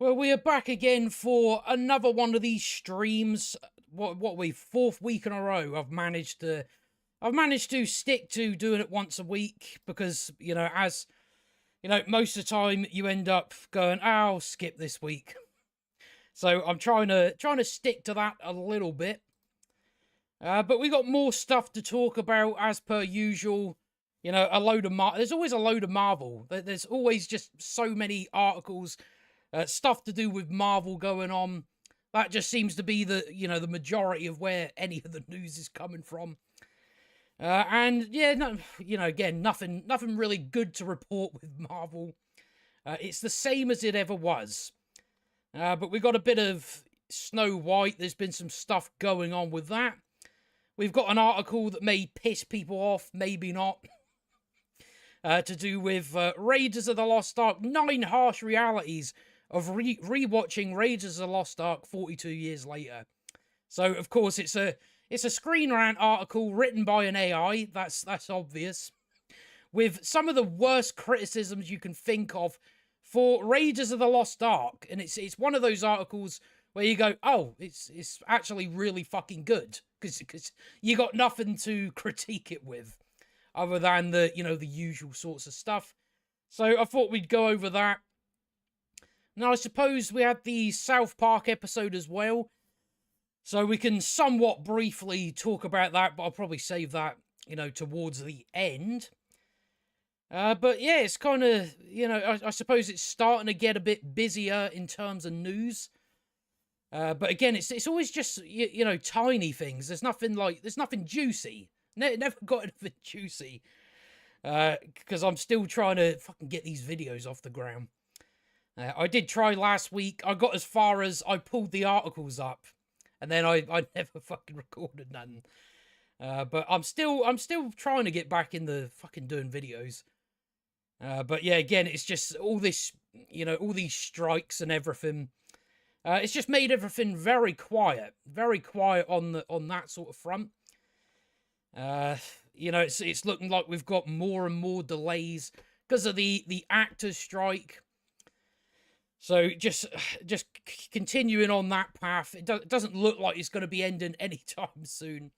Well, we are back again for another one of these streams. Fourth week in a row. I've managed to stick to doing it once a week because, as most of the time you end up going, I'll skip this week. So I'm trying to stick to that a little bit. But we got more stuff to talk about as per usual. There's always a load of Marvel. There's always just so many articles. Stuff to do with Marvel going on. That just seems to be the majority of where any of the news is coming from. And yeah, again, nothing really good to report with Marvel. It's the same as it ever was. But we got a bit of Snow White. There's been some stuff going on with that. We've got an article that may piss people off, maybe not. To do with Raiders of the Lost Ark, 9 harsh realities of rewatching Raiders of the Lost Ark 42 years later. So, of course, it's a ScreenRant article written by an AI. That's obvious. With some of the worst criticisms you can think of for Raiders of the Lost Ark, and it's one of those articles where you go, oh, it's actually really fucking good because you got nothing to critique it with, other than the usual sorts of stuff. So I thought we'd go over that. Now, I suppose we had the South Park episode as well, so we can somewhat briefly talk about that, but I'll probably save that, towards the end. But yeah, it's kind of, I suppose it's starting to get a bit busier in terms of news. But again, it's always just, tiny things. There's nothing juicy. Never got anything juicy. Because I'm still trying to fucking get these videos off the ground. I did try last week. I got as far as I pulled the articles up, and then I never fucking recorded nothing. But I'm still trying to get back in the fucking doing videos. But yeah, again, it's just all this, all these strikes and everything. It's just made everything very quiet on that sort of front. It's looking like we've got more and more delays because of the actors' strike. So just continuing on that path, it doesn't look like it's going to be ending anytime soon.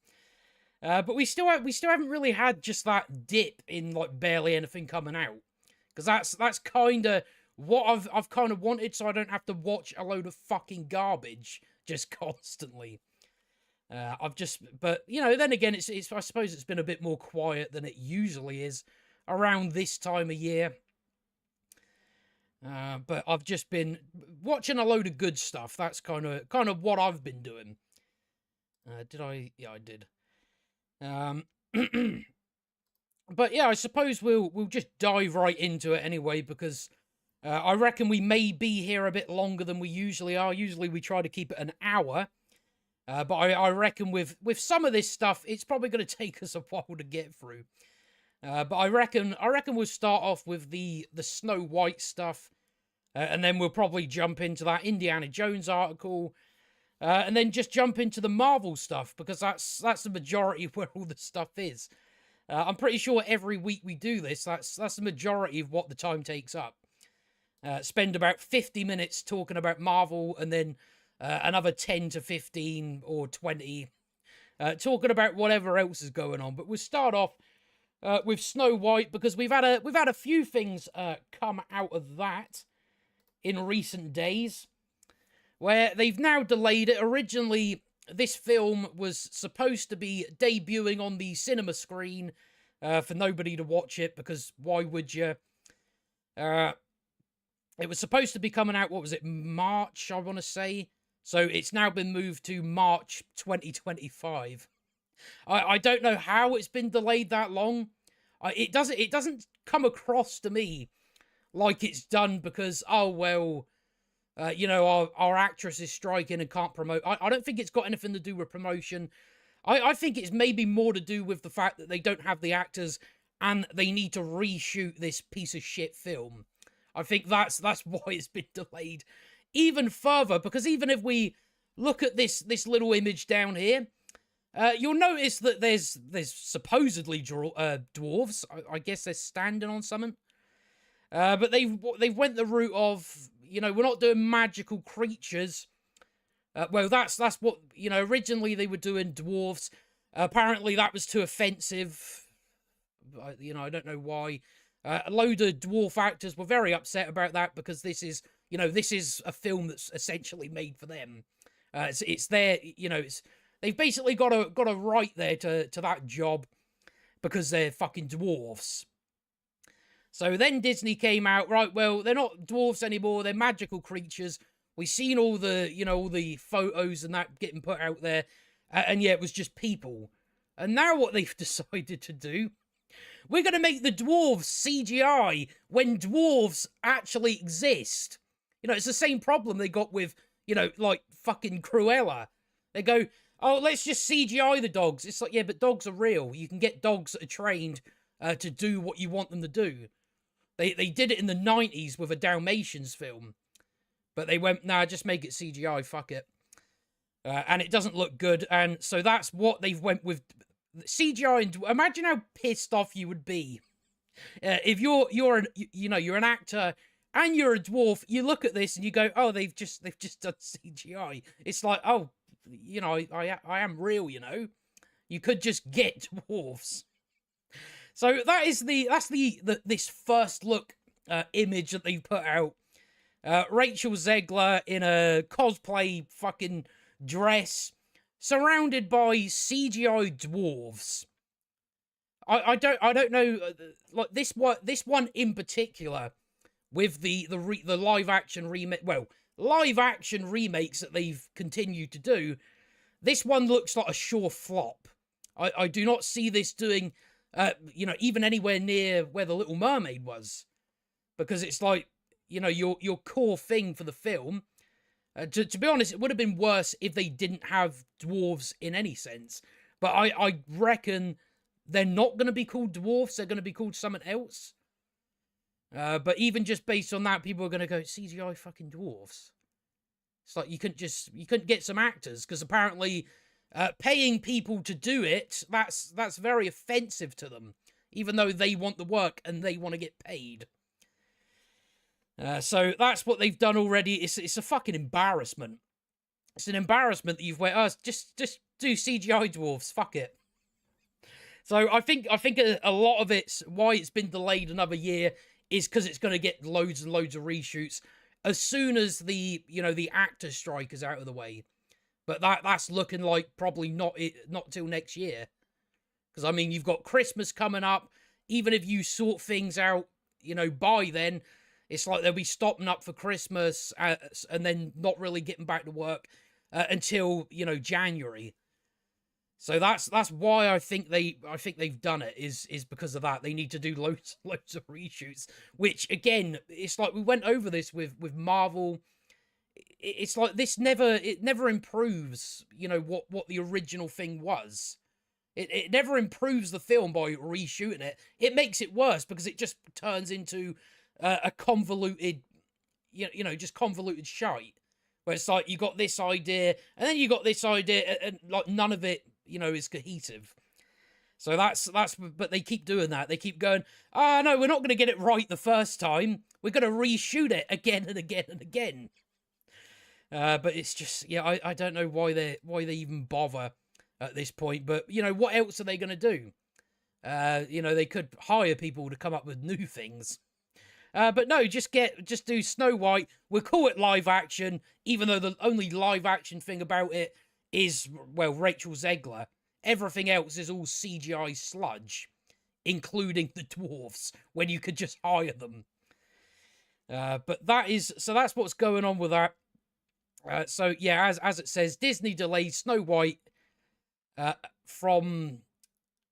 But we still haven't really had just that dip in like barely anything coming out, because that's kind of what I've kind of wanted, so I don't have to watch a load of fucking garbage just constantly. But then again, it's I suppose it's been a bit more quiet than it usually is around this time of year. But I've just been watching a load of good stuff. That's kind of what I've been doing. Did I? Yeah, I did. But yeah, I suppose we'll just dive right into it anyway, because I reckon we may be here a bit longer than we usually are. Usually we try to keep it an hour. But I reckon with some of this stuff, it's probably going to take us a while to get through. But I reckon we'll start off with the Snow White stuff, and then we'll probably jump into that Indiana Jones article, and then just jump into the Marvel stuff, because that's the majority of where all the stuff is. I'm pretty sure every week we do this, that's the majority of what the time takes up. Spend about 50 minutes talking about Marvel, and then another 10 to 15 or 20 talking about whatever else is going on. But we'll start off with Snow White, because we've had a few things come out of that in recent days, where they've now delayed it. Originally, this film was supposed to be debuting on the cinema screen for nobody to watch it, because why would you? It was supposed to be coming out, what was it, March, I want to say. So it's now been moved to March 2025. I don't know how it's been delayed that long. It doesn't come across to me like it's done because, oh, well, our actress is striking and can't promote. I don't think it's got anything to do with promotion. I think it's maybe more to do with the fact that they don't have the actors and they need to reshoot this piece of shit film. I think that's why it's been delayed even further, because even if we look at this little image down here, you'll notice that there's supposedly dwarves. I guess they're standing on something. But they went the route of, we're not doing magical creatures. Well, that's what, originally they were doing dwarves. Apparently that was too offensive. I don't know why. A load of dwarf actors were very upset about that because this is a film that's essentially made for them. It's their, they've basically got a right there to that job because they're fucking dwarves. So then Disney came out, right, well, they're not dwarves anymore, they're magical creatures. We've seen all the photos and that getting put out there, and yeah, it was just people. And now what they've decided to do, we're going to make the dwarves CGI when dwarves actually exist. It's the same problem they got with, like fucking Cruella. They go, oh, let's just CGI the dogs. It's like, yeah, but dogs are real. You can get dogs that are trained to do what you want them to do. They did it in the 90s with a Dalmatians film. But they went, nah, just make it CGI, fuck it. And it doesn't look good. And so that's what they've went with. CGI, and imagine how pissed off you would be. If you're an actor and you're a dwarf, you look at this and you go, oh, they've just done CGI. It's like, oh, I am real, You could just get dwarves. So that's this first look image that they've put out. Rachel Zegler in a cosplay fucking dress, surrounded by CGI dwarves. I don't know, like this one in particular, with the live action remake. Well, live action remakes that they've continued to do. This one looks like a sure flop. I do not see this doing, even anywhere near where The Little Mermaid was, because it's like, your core thing for the film. To be honest, it would have been worse if they didn't have dwarves in any sense. But I reckon they're not going to be called dwarves. They're going to be called something else. But even just based on that, people are going to go, CGI fucking dwarves. It's like you couldn't get some actors, because apparently paying people to do it, that's very offensive to them, even though they want the work and they want to get paid. So that's what they've done already. It's a fucking embarrassment. It's an embarrassment that you've went, just do CGI dwarves, fuck it. So I think a lot of it's why it's been delayed another year is because it's going to get loads and loads of reshoots as soon as the actors strike is out of the way. But that's looking like probably not till next year, because I mean you've got Christmas coming up. Even if you sort things out, by then, it's like they'll be stopping up for Christmas and then not really getting back to work until January. So that's why I think they've done it is because of that. They need to do loads of reshoots, which again, it's like we went over this with Marvel. It's like it never improves, what the original thing was. It never improves the film by reshooting it. It makes it worse because it just turns into a convoluted, just convoluted shite. Where it's like you got this idea and then you got this idea and like none of it, is cohesive. So that's, but they keep doing that. They keep going, no, we're not going to get it right the first time. We're going to reshoot it again and again and again. But it's just, I don't know why they even bother at this point. But, what else are they going to do? They could hire people to come up with new things. But no, just do Snow White. We'll call it live action, even though the only live action thing about it is, well, Rachel Zegler. Everything else is all CGI sludge, including the dwarves, when you could just hire them. But that's what's going on with that. So yeah, as it says, Disney delayed Snow White from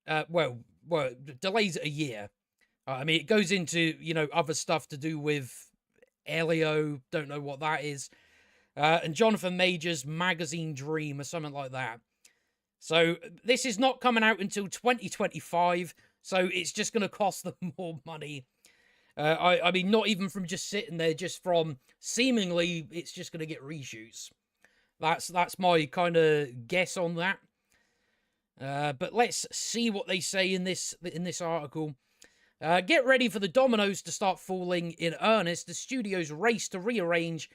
delays it a year. I mean, it goes into other stuff to do with Elio, don't know what that is, and Jonathan Majors' Magazine Dream or something like that. So this is not coming out until 2025. So it's just going to cost them more money. I mean, not even from just sitting there, just from seemingly it's just going to get reshoots. That's my kind of guess on that. But let's see what they say in this article. Get ready for the dominoes to start falling in earnest. The studios race to rearrange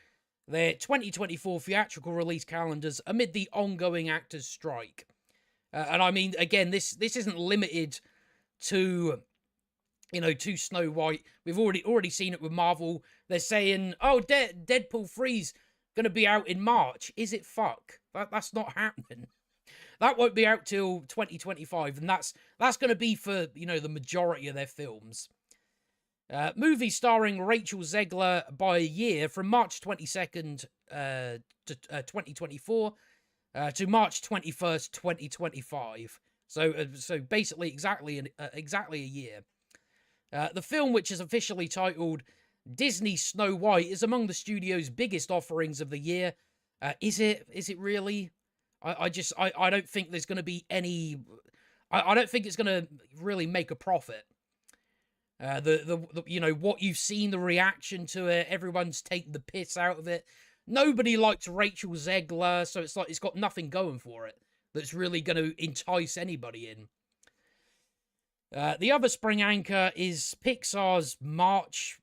their 2024 theatrical release calendars amid the ongoing actors' strike. And I mean, again, this isn't limited to, to Snow White. We've already seen it with Marvel. They're saying, oh, Deadpool 3's going to be out in March. Is it fuck? That's not happening. That won't be out till 2025, and that's going to be for, the majority of their films. Movie starring Rachel Zegler by a year from March 22nd to 2024 to March 21st, 2025. So basically exactly a year. The film, which is officially titled Disney Snow White, is among the studio's biggest offerings of the year. Is it really? I don't think there's going to be any. I don't think it's going to really make a profit. The what you've seen, the reaction to it, everyone's taking the piss out of it. Nobody likes Rachel Zegler, so it's like it's got nothing going for it that's really going to entice anybody in. The other spring anchor is Pixar's March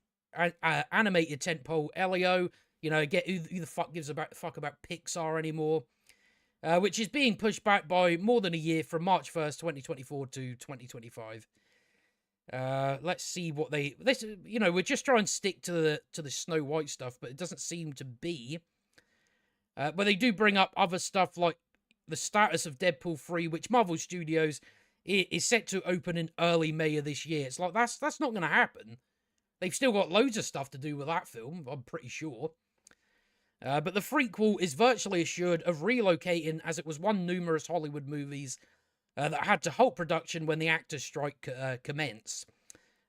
animated tentpole Elio. Who the fuck gives a fuck about Pixar anymore? Which is being pushed back by more than a year from March 1st, 2024 to 2025. Let's see what we're just trying to stick to the Snow White stuff, but it doesn't seem to be. But they do bring up other stuff like the status of Deadpool 3, which Marvel Studios is set to open in early May of this year. It's like, that's not going to happen. They've still got loads of stuff to do with that film, I'm pretty sure. But the prequel is virtually assured of relocating, as it was one numerous Hollywood movies that had to halt production when the actors' strike commenced.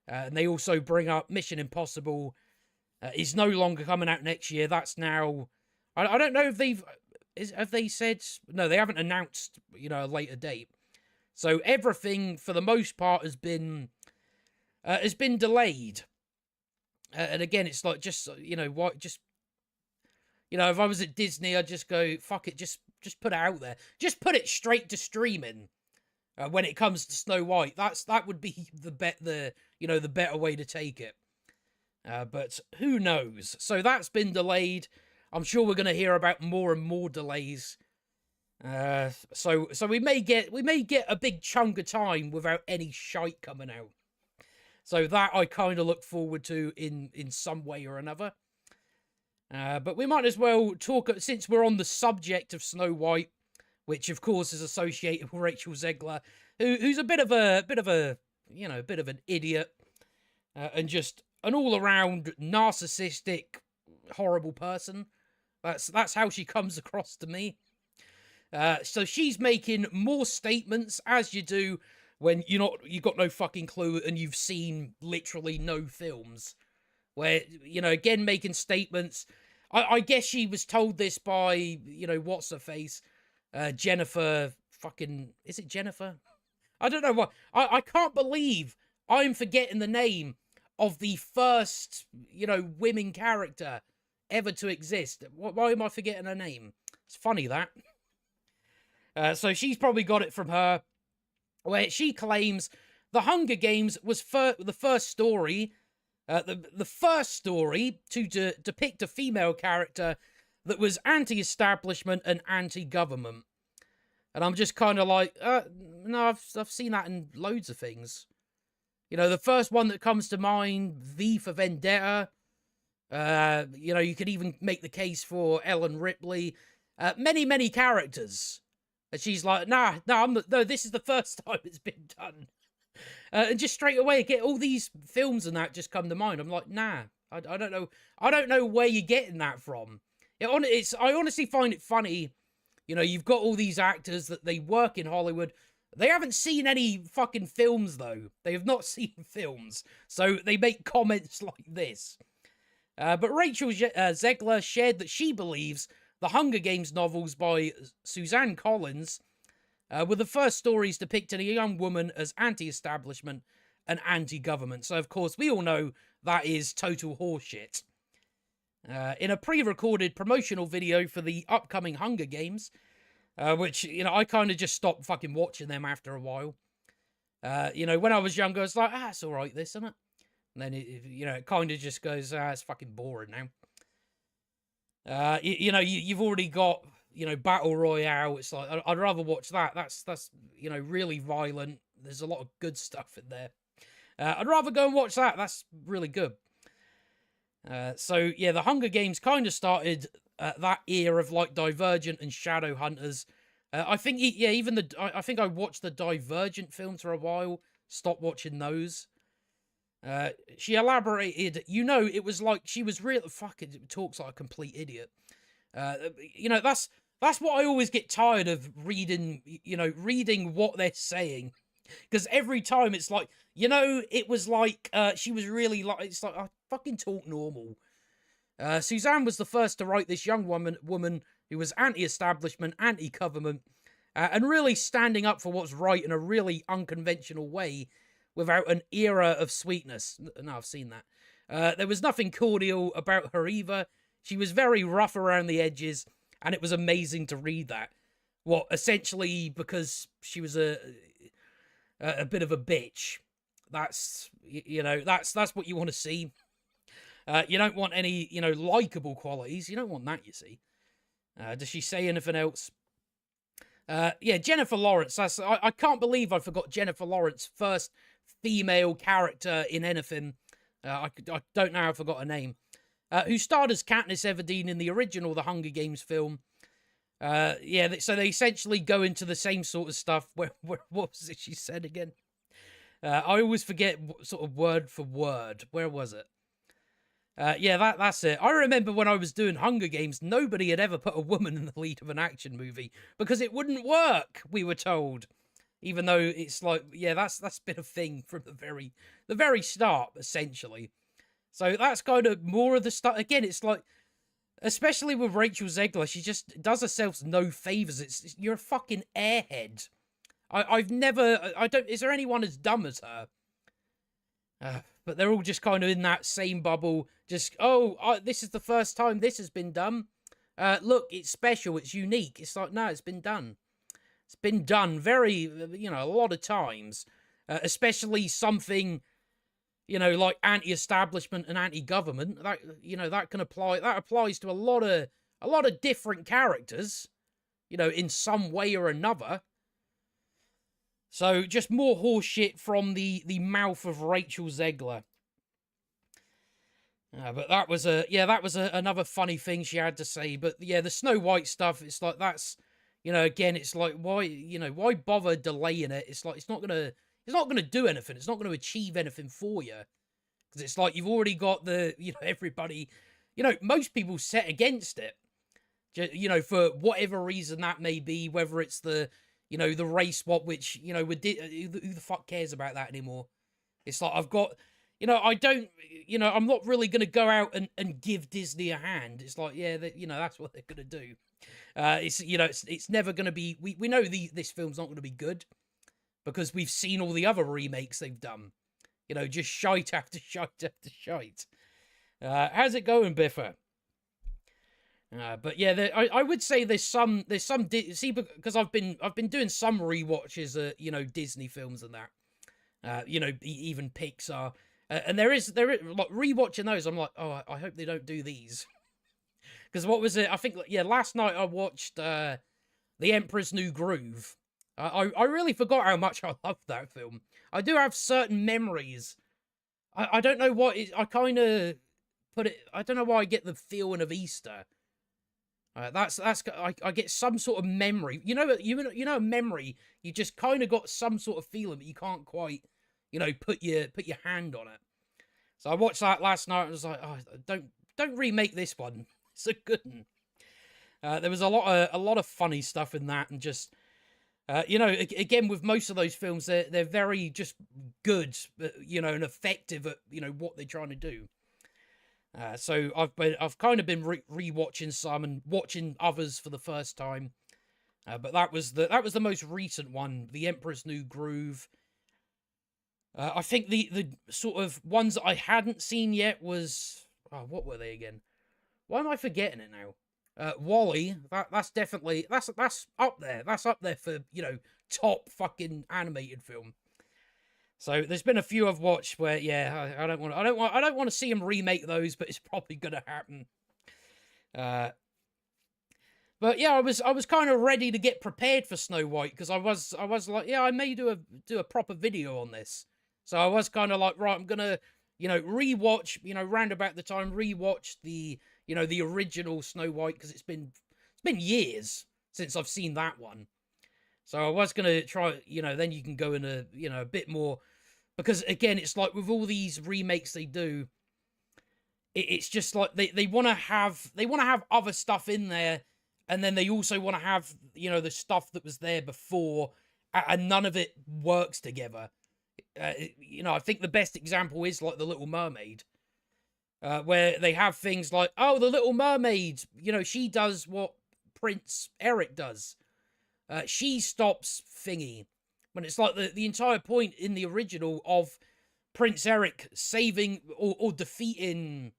And they also bring up Mission Impossible is no longer coming out next year. That's now... I don't know if have they said... No, they haven't announced, a later date. So everything, for the most part, has been delayed. And again, it's like, just, what, just... if I was at Disney, I'd just go, fuck it, just put it out there. Just put it straight to streaming. When it comes to Snow White, that would be the better way to take it. But who knows? So that's been delayed. I'm sure we're going to hear about more and more delays. So we may get a big chunk of time without any shite coming out. So that I kind of look forward to in some way or another. But we might as well talk, since we're on the subject of Snow White, which of course is associated with Rachel Zegler, who's a bit of an idiot, and just an all-around narcissistic, horrible person. That's how she comes across to me. So she's making more statements, as you do when you've got no fucking clue and you've seen literally no films. Where, again, making statements. I guess she was told this by, what's her face? Jennifer fucking... Is it Jennifer? I don't know what... I can't believe I'm forgetting the name of the first, women character ever to exist. Why am I forgetting her name? It's funny, that. So she's probably got it from her, where she claims The Hunger Games was the first story... the first story to depict a female character that was anti-establishment and anti-government. And I'm just kind of like, no, I've seen that in loads of things. The first one that comes to mind, V for Vendetta. You could even make the case for Ellen Ripley. Many characters. And she's like, no, this is the first time it's been done. And just straight away, get all these films and that just come to mind. I'm like, nah, I don't know. I don't know where you're getting that from. I honestly find it funny. You've got all these actors that they work in Hollywood. They haven't seen any fucking films, though. They have not seen films. So they make comments like this. But Rachel Zegler shared that she believes the Hunger Games novels by Suzanne Collins were the first stories depicting a young woman as anti-establishment and anti-government. So, of course, we all know that is total horseshit. In a pre-recorded promotional video for the upcoming Hunger Games, which, I kind of just stopped fucking watching them after a while. You know, when I was younger, I was like, it's all right, this, isn't it? And then, it kind of just goes, it's fucking boring now. You've already got, Battle Royale. It's like, I'd rather watch that. That's really violent. There's a lot of good stuff in there. I'd rather go and watch that. That's really good. So, yeah, the Hunger Games kind of started that era of, like, Divergent and Shadowhunters. I think, I think I watched the Divergent films for a while, stopped watching those. She elaborated, it was like she was real. Fucking talks like a complete idiot. That's what I always get tired of reading. Reading what they're saying, because every time it's like, it was like she was really like. It's like, I fucking talk normal. Suzanne was the first to write this young woman who was anti-establishment, anti-government, and really standing up for what's right in a really unconventional way, without an era of sweetness. No, I've seen that. There was nothing cordial about her either. She was very rough around the edges, and it was amazing to read that. What, essentially, because she was a bit of a bitch. That's what you want to see. You don't want any, likable qualities. You don't want that, you see. Does she say anything else? Yeah, Jennifer Lawrence. I can't believe I forgot Jennifer Lawrence, first female character in anything. I don't know how I forgot her name. Who starred as Katniss Everdeen in the original The Hunger Games film. So they essentially go into the same sort of stuff. What was it she said again? I always forget sort of word for word. Where was it? That's it. I remember when I was doing Hunger Games, nobody had ever put a woman in the lead of an action movie because it wouldn't work, we were told. Even though it's like, that's been a thing from the very start, essentially. So that's kind of more of the stuff. Again, it's like, especially with Rachel Zegler, she just does herself no favors. You're a fucking airhead. Is there anyone as dumb as her? But they're all just kind of in that same bubble. Just, this is the first time this has been done. Look, it's special, it's unique. It's like, no, it's been done. It's been done very, a lot of times. Especially something, like anti-establishment and anti-government. That can apply. That applies to a lot of different characters, in some way or another. So just more horse shit from the mouth of Rachel Zegler. But that was another funny thing she had to say. But yeah, the Snow White stuff, it's like, that's, again, it's like, why bother delaying it? It's like, it's not gonna do anything. It's not going to achieve anything for you. Because it's like, you've already got everybody, most people set against it. For whatever reason that may be, whether it's the race swap, which, who the fuck cares about that anymore? It's like, I've got, I'm not really going to go out and give Disney a hand. It's like, that's what they're going to do. It's never going to be, we know this film's not going to be good because we've seen all the other remakes they've done. Just shite after shite after shite. How's it going, Biffa? But yeah, I would say there's some see, because I've been doing some rewatches of Disney films and that, even Pixar, and there is like rewatching those. I'm like, I hope they don't do these, because what was it? I think last night I watched The Emperor's New Groove. I really forgot how much I loved that film. I do have certain memories. I don't know what I kind of put it. I don't know why I get the feeling of Easter. I get some sort of memory. A memory. You just kind of got some sort of feeling, but you can't quite, put your hand on it. So I watched that last night and I was like, don't remake this one. It's a good one. There was a lot of funny stuff in that, and just, again, with most of those films, they're very just good, and effective at what they're trying to do. So I've kind of been rewatching some and watching others for the first time, but that was the most recent one, The Emperor's New Groove. I think the sort of ones that I hadn't seen yet was, what were they again? Why am I forgetting it now? WALL-E. That's up there. That's up there for top fucking animated film. So there's been a few I've watched where, yeah, I don't want to see them remake those, but it's probably gonna happen. But yeah, I was kind of ready to get prepared for Snow White, because I was like, yeah, I may do a proper video on this. So I was kind of like, right, I'm gonna, rewatch, round about the time, rewatch the, the original Snow White, because it's been years since I've seen that one. So I was gonna try, then you can go in a bit more, because again, it's like with all these remakes they do, it's just like they want to have other stuff in there, and then they also want to have the stuff that was there before, and none of it works together. I think the best example is like The Little Mermaid, where they have things like, oh, The Little Mermaid, she does what Prince Eric does. She stops thingy. When it's like the entire point in the original of Prince Eric saving or defeating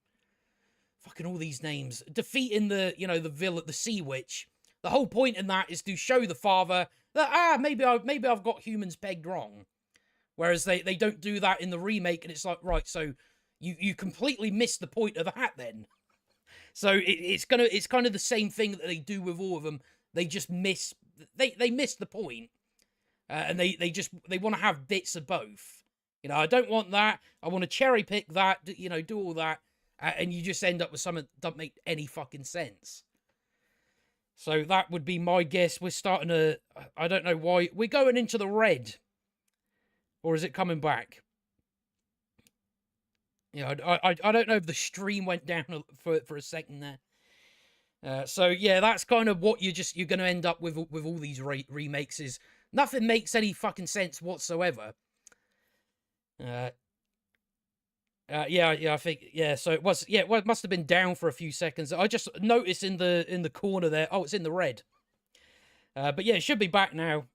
fucking all these names, defeating the the Sea Witch. The whole point in that is to show the father that maybe I've got humans pegged wrong. Whereas they don't do that in the remake, and it's like, right, so you completely missed the point of that then. So it's kind of the same thing that they do with all of them. They just miss the point. And they want to have bits of both. I don't want that. I want to cherry pick that, do all that. And you just end up with something that doesn't make any fucking sense. So that would be my guess. We're starting to, I don't know why, we're going into the red. Or is it coming back? I don't know if the stream went down for a second there. So yeah, that's kind of what you're going to end up with all these remakes is nothing makes any fucking sense whatsoever. Yeah, I think, yeah, so it must have been down for a few seconds. I just noticed in the corner there, oh, it's in the red. But yeah, it should be back now.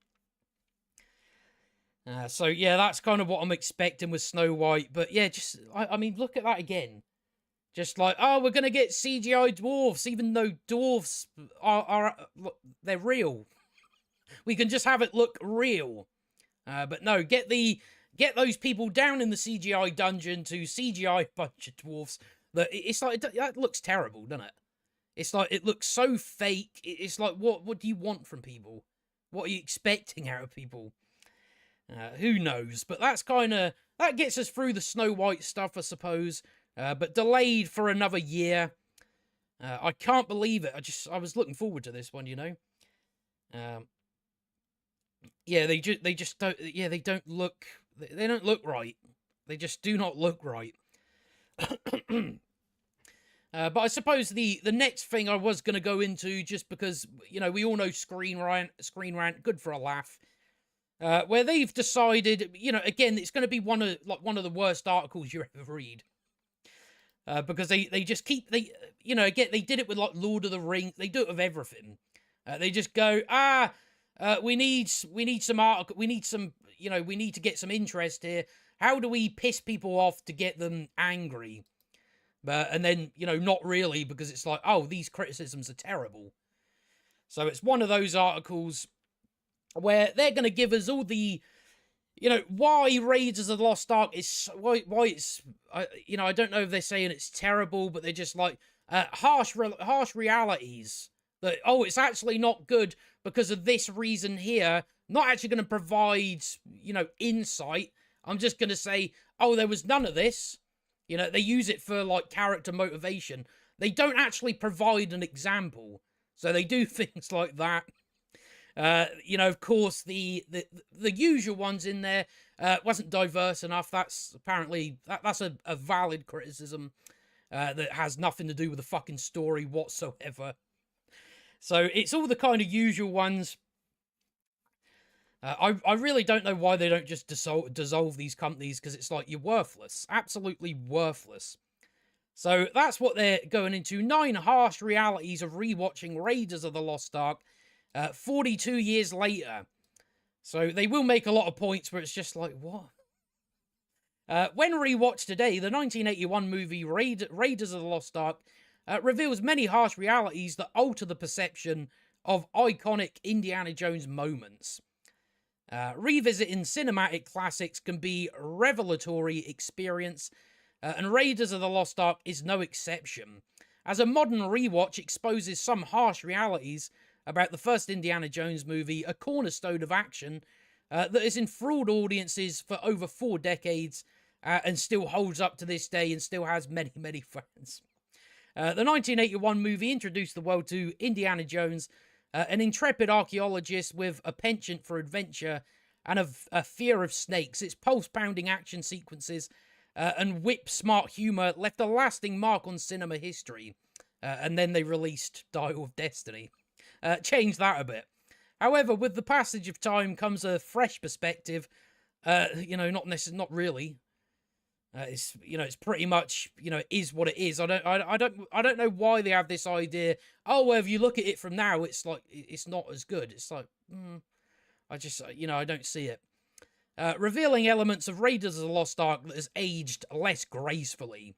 So yeah, that's kind of what I'm expecting with Snow White. But yeah, just, I mean, look at that again. Just like, oh, we're going to get CGI dwarves, even though dwarves they're real. We can just have it look real. But no, get those people down in the CGI dungeon to CGI a bunch of dwarves. It's like, that looks terrible, doesn't it? It's like, it looks so fake. It's like, what do you want from people? What are you expecting out of people? Who knows? But that's that gets us through the Snow White stuff, I suppose. But delayed for another year. I can't believe it. I was looking forward to this one, Yeah, they just don't. Yeah, they don't look right. They just do not look right. But I suppose the next thing I was going to go into, just because we all know ScreenRant, good for a laugh. Where they've decided, again, it's going to be one of the worst articles you ever read. Because they just keep, again, they did it with like Lord of the Rings. They do it with everything. They just go, we need some article, we need to get some interest here. How do we piss people off to get them angry? And then, not really, because it's like, oh, these criticisms are terrible. So it's one of those articles where they're going to give us all the, why Raiders of the Lost Ark is, why it's, I don't know if they're saying it's terrible, but they're just like, harsh realities. That, oh, it's actually not good because of this reason here. Not actually going to provide, insight. I'm just going to say, oh, there was none of this. They use it for, like, character motivation. They don't actually provide an example. So they do things like that. Of course, the usual ones in there wasn't diverse enough. That's apparently, that's a valid criticism that has nothing to do with the fucking story whatsoever. So it's all the kind of usual ones. I really don't know why they don't just dissolve these companies, because it's like, you're worthless. Absolutely worthless. So that's what they're going into. 9 harsh realities of rewatching Raiders of the Lost Ark 42 years later. So they will make a lot of points where it's just like, what? When rewatched today, the 1981 movie Raiders of the Lost Ark reveals many harsh realities that alter the perception of iconic Indiana Jones moments. Revisiting cinematic classics can be a revelatory experience, and Raiders of the Lost Ark is no exception, as a modern rewatch exposes some harsh realities about the first Indiana Jones movie, a cornerstone of action that has enthralled audiences for over 4 decades and still holds up to this day and still has many, many fans. The 1981 movie introduced the world to Indiana Jones, an intrepid archaeologist with a penchant for adventure and a fear of snakes. Its pulse-pounding action sequences and whip-smart humour left a lasting mark on cinema history. And then they released Dial of Destiny. Changed that a bit. However, with the passage of time comes a fresh perspective. Not really. It's pretty much, it is what it is. I don't know why they have this idea. Oh, well, if you look at it from now, it's like it's not as good. It's like, I don't see it. Revealing elements of Raiders of the Lost Ark that has aged less gracefully.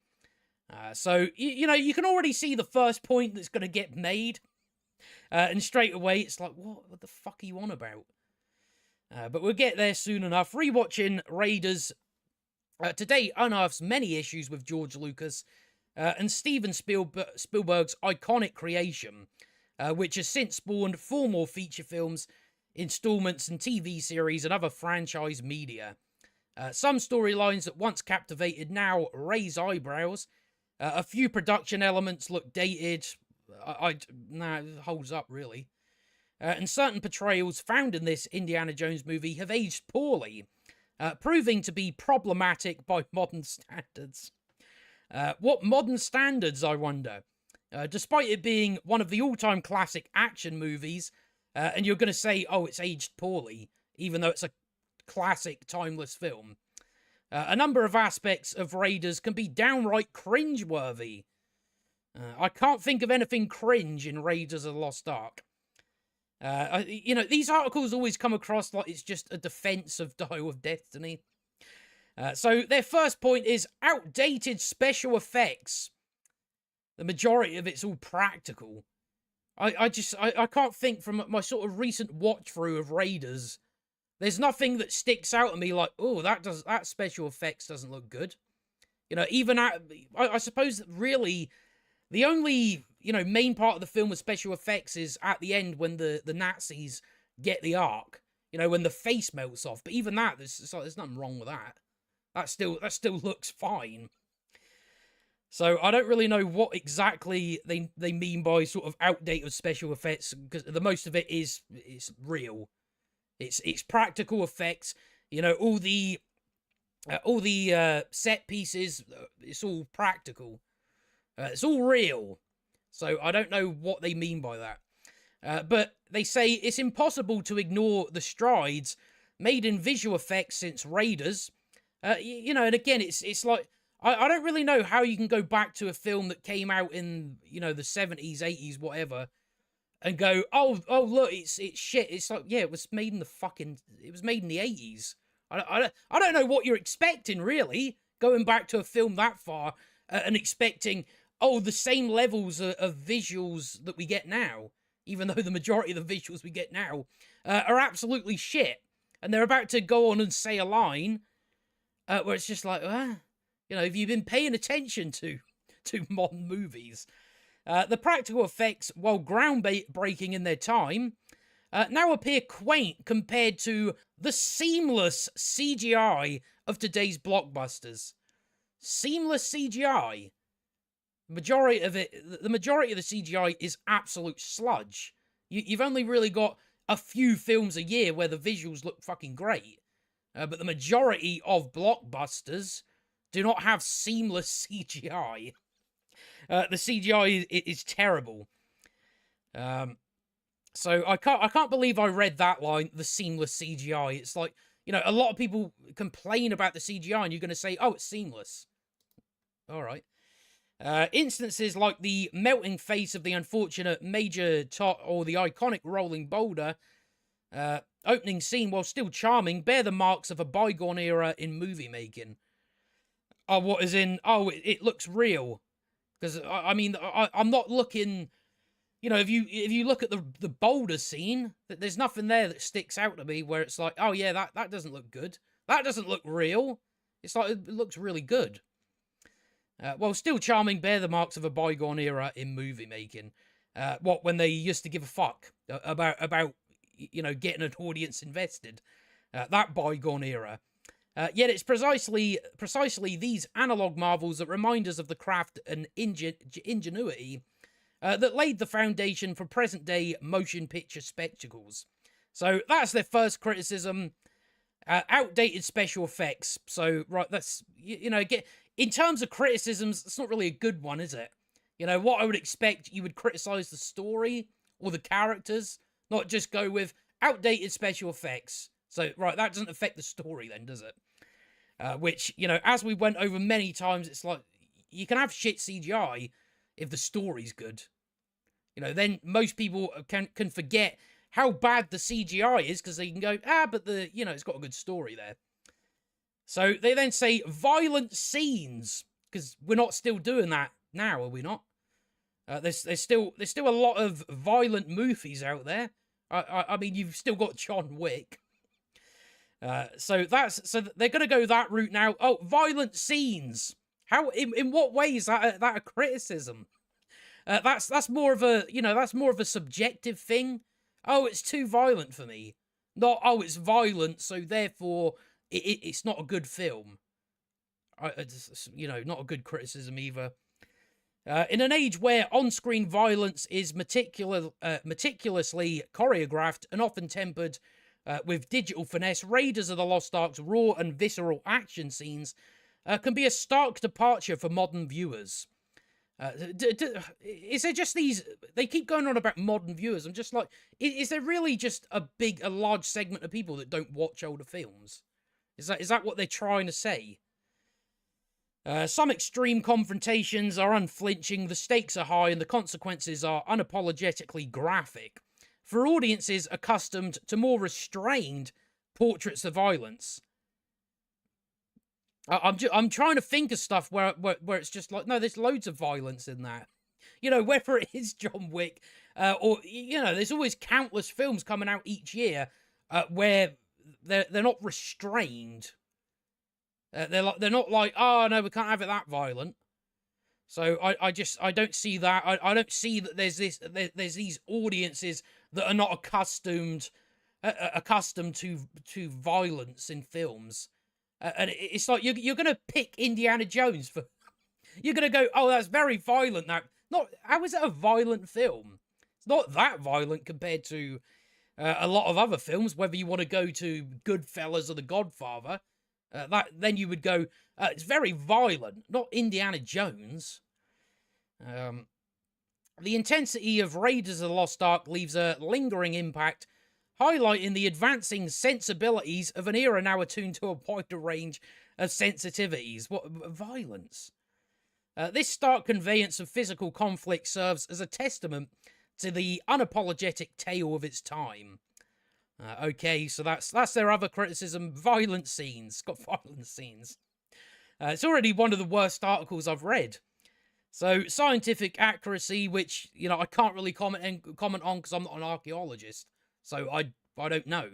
So you can already see the first point that's going to get made, and straight away it's like, what the fuck are you on about? But we'll get there soon enough. Rewatching Raiders today unearths many issues with George Lucas and Steven Spielberg's iconic creation, which has since spawned 4 more feature films, installments, and TV series and other franchise media. Some storylines that once captivated now raise eyebrows. A few production elements look dated. It holds up, really. And certain portrayals found in this Indiana Jones movie have aged poorly, proving to be problematic by modern standards. What modern standards, I wonder? Despite it being one of the all-time classic action movies, and you're going to say, oh, it's aged poorly, even though it's a classic, timeless film. A number of aspects of Raiders can be downright cringe-worthy. I can't think of anything cringe in Raiders of the Lost Ark. These articles always come across like it's just a defense of Dial of Destiny. So their first point is outdated special effects. The majority of it's all practical. I can't think from my sort of recent watch through of Raiders. There's nothing that sticks out at me like, oh, that special effects doesn't look good. Even I suppose that really the only main part of the film with special effects is at the end when the Nazis get the Ark. When the face melts off. But even that, there's nothing wrong with that. That still looks fine. So I don't really know what exactly they mean by sort of outdated special effects, because the most of it is real. It's practical effects. All the set pieces, it's all practical. It's all real. So I don't know what they mean by that. But they say it's impossible to ignore the strides made in visual effects since Raiders. And again, it's like, I don't really know how you can go back to a film that came out in, the 70s, 80s, whatever, and go, oh, look, it's shit. It's like, yeah, it was made in the 80s. I don't know what you're expecting, really, going back to a film that far and expecting, the same levels of visuals that we get now, even though the majority of the visuals we get now are absolutely shit. And they're about to go on and say a line where it's just like, have you been paying attention to modern movies? The practical effects, while groundbreaking in their time, now appear quaint compared to the seamless CGI of today's blockbusters. Seamless CGI. The majority of the CGI is absolute sludge. You've only really got a few films a year where the visuals look fucking great. But the majority of blockbusters do not have seamless CGI. The CGI is terrible. So I can't believe I read that line, the seamless CGI. It's like, a lot of people complain about the CGI and you're going to say, oh, it's seamless. All right. Instances like the melting face of the unfortunate Major Tot or the iconic rolling boulder opening scene, while still charming, bear the marks of a bygone era in movie making. It looks real. Because, I'm not looking you know, if you look at the Boulder scene, there's nothing there that sticks out to me where it's like, oh yeah, that doesn't look good. That doesn't look real. It's like, it looks really good. While still charming, bear the marks of a bygone era in movie making. When they used to give a fuck about you know, getting an audience invested. That bygone era. Yet it's precisely these analog marvels that remind us of the craft and ingenuity that laid the foundation for present-day motion picture spectacles. So that's their first criticism. Outdated special effects. So, right, that's, you know, in terms of criticisms, it's not really a good one, is it? You know, what I would expect, you would criticize the story or the characters, not just go with outdated special effects. So, right, that doesn't affect the story then, does it? Which, you know, as we went over many times, it's like, you can have shit CGI if the story's good. You know, then most people can forget how bad the CGI is because they can go, but you know, it's got a good story there. So they then say violent scenes, because we're not still doing that now, are we not? There's still a lot of violent movies out there. I mean, you've still got John Wick. So they're gonna go that route now. Oh, violent scenes. How in what way is that a criticism? That's more of a, you know, that's more of a subjective thing. Oh, it's too violent for me. Not, oh, it's violent, so therefore it's not a good film. You know, not a good criticism either. In an age where on-screen violence is meticulously choreographed and often tempered with digital finesse, Raiders of the Lost Ark's raw and visceral action scenes can be a stark departure for modern viewers. Is there just these... They keep going on about modern viewers. I'm just like, is there really just a large segment of people that don't watch older films? Is that what they're trying to say? Some extreme confrontations are unflinching, the stakes are high, and the consequences are unapologetically graphic. For audiences accustomed to more restrained portraits of violence, I'm trying to think of stuff where it's just like, no, there's loads of violence in that. You know, whether it is John Wick, or, you know, there's always countless films coming out each year where they're not restrained. They're not like, oh no, we can't have it that violent. So I don't see that. I don't see that there's these audiences that are not accustomed to violence in films. And it's like you're gonna pick Indiana Jones for. You're gonna go, oh, that's very violent. Now, how is it a violent film? It's not that violent compared to a lot of other films. Whether you want to go to Goodfellas or The Godfather, then you would go, it's very violent, not Indiana Jones. The intensity of Raiders of the Lost Ark leaves a lingering impact, highlighting the advancing sensibilities of an era now attuned to a wider range of sensitivities. What violence? This stark conveyance of physical conflict serves as a testament to the unapologetic tale of its time. Okay, so that's their other criticism. Violent scenes. Got violent scenes. It's already one of the worst articles I've read. So scientific accuracy, which, you know, I can't really comment on because I'm not an archaeologist. So I don't know.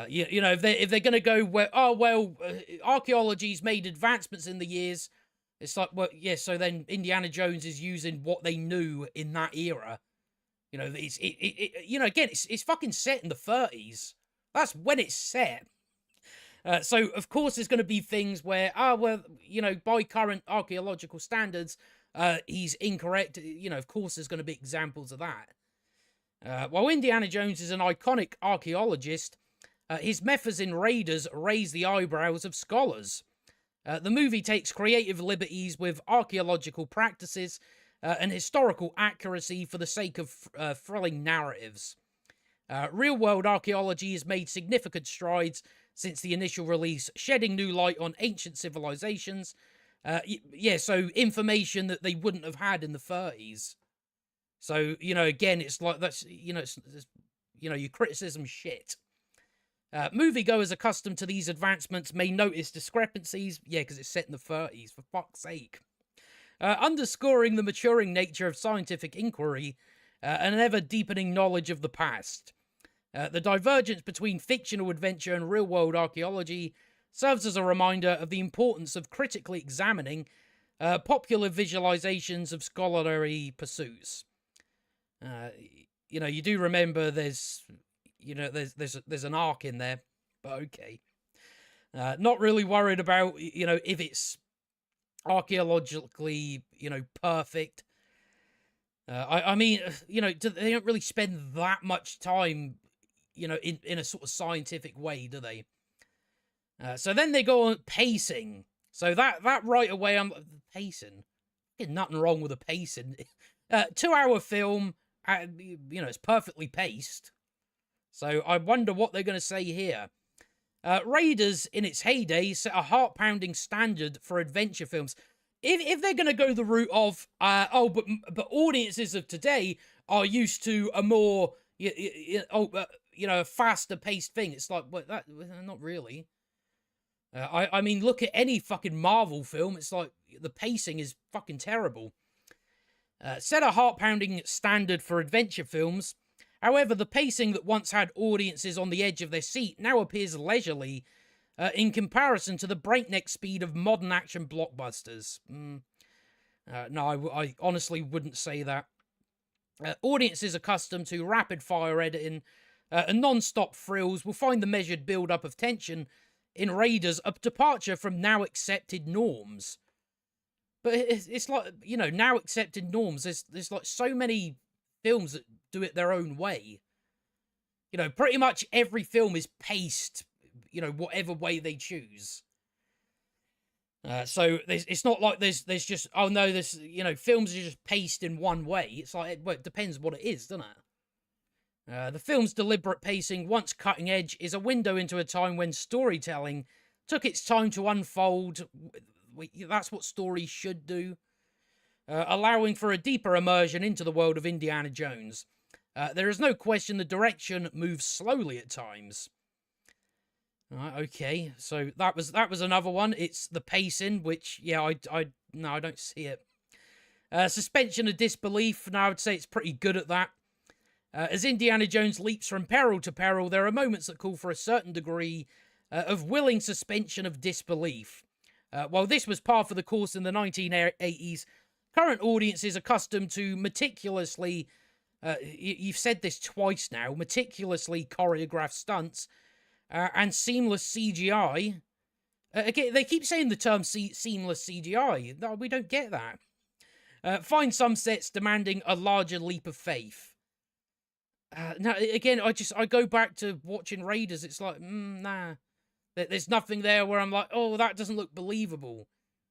You know, if they're going to go where, oh well, archaeology's made advancements in the years. It's like, well, yeah. So then Indiana Jones is using what they knew in that era. You know, you know, again, it's fucking set in the 30s. That's when it's set. So of course there's going to be things where, well, you know, by current archaeological standards, he's incorrect. You know, of course there's going to be examples of that. While Indiana Jones is an iconic archaeologist, his methods in Raiders raise the eyebrows of scholars. The movie takes creative liberties with archaeological practices and historical accuracy for the sake of thrilling narratives. Real-world archaeology has made significant strides since the initial release, shedding new light on ancient civilizations. Yeah, so information that they wouldn't have had in the 30s. So, you know, again, it's like, that's, you know, you know, your criticism shit. Moviegoers accustomed to these advancements may notice discrepancies. Yeah, because it's set in the 30s, for fuck's sake. underscoring the maturing nature of scientific inquiry and an ever-deepening knowledge of the past. The divergence between fictional adventure and real-world archaeology serves as a reminder of the importance of critically examining popular visualizations of scholarly pursuits. You do remember there's an arc in there, but okay. Not really worried about, if it's archaeologically, perfect. I mean, they don't really spend that much time, in a sort of scientific way, do they? So then they go on pacing. So that right away, I'm pacing. There's nothing wrong with the pacing. 2-hour film, it's perfectly paced. So I wonder what they're going to say here. Raiders, in its heyday, set a heart-pounding standard for adventure films. If they're going to go the route of, but audiences of today are used to a more, faster-paced thing. It's like, well, not really. I mean, look at any fucking Marvel film. It's like, the pacing is fucking terrible. Set a heart-pounding standard for adventure films. However, the pacing that once had audiences on the edge of their seat now appears leisurely in comparison to the breakneck speed of modern action blockbusters. No, I honestly wouldn't say that. Audiences accustomed to rapid-fire editing and non-stop thrills will find the measured build-up of tension in Raiders a departure from now-accepted norms. But it's like, now accepted norms. There's like so many films that do it their own way. Pretty much every film is paced, whatever way they choose. So it's not like there's just, films are just paced in one way. It's like, well, it depends what it is, doesn't it? The film's deliberate pacing, once cutting edge, is a window into a time when storytelling took its time to unfold. That's what stories should do. Allowing for a deeper immersion into the world of Indiana Jones. There is no question the direction moves slowly at times. Okay, so that was another one. It's the pacing, which, I don't see it. Suspension of disbelief. Now, I would say it's pretty good at that. As Indiana Jones leaps from peril to peril, there are moments that call for a certain degree of willing suspension of disbelief. While this was par for the course in the 1980s, current audiences accustomed to meticulously, you've said this twice now, meticulously choreographed stunts and seamless CGI. Again, they keep saying the term seamless CGI. No, we don't get that. Find some sets demanding a larger leap of faith. Now, again, I go back to watching Raiders. It's like, nah. There's nothing there where I'm like, oh, that doesn't look believable.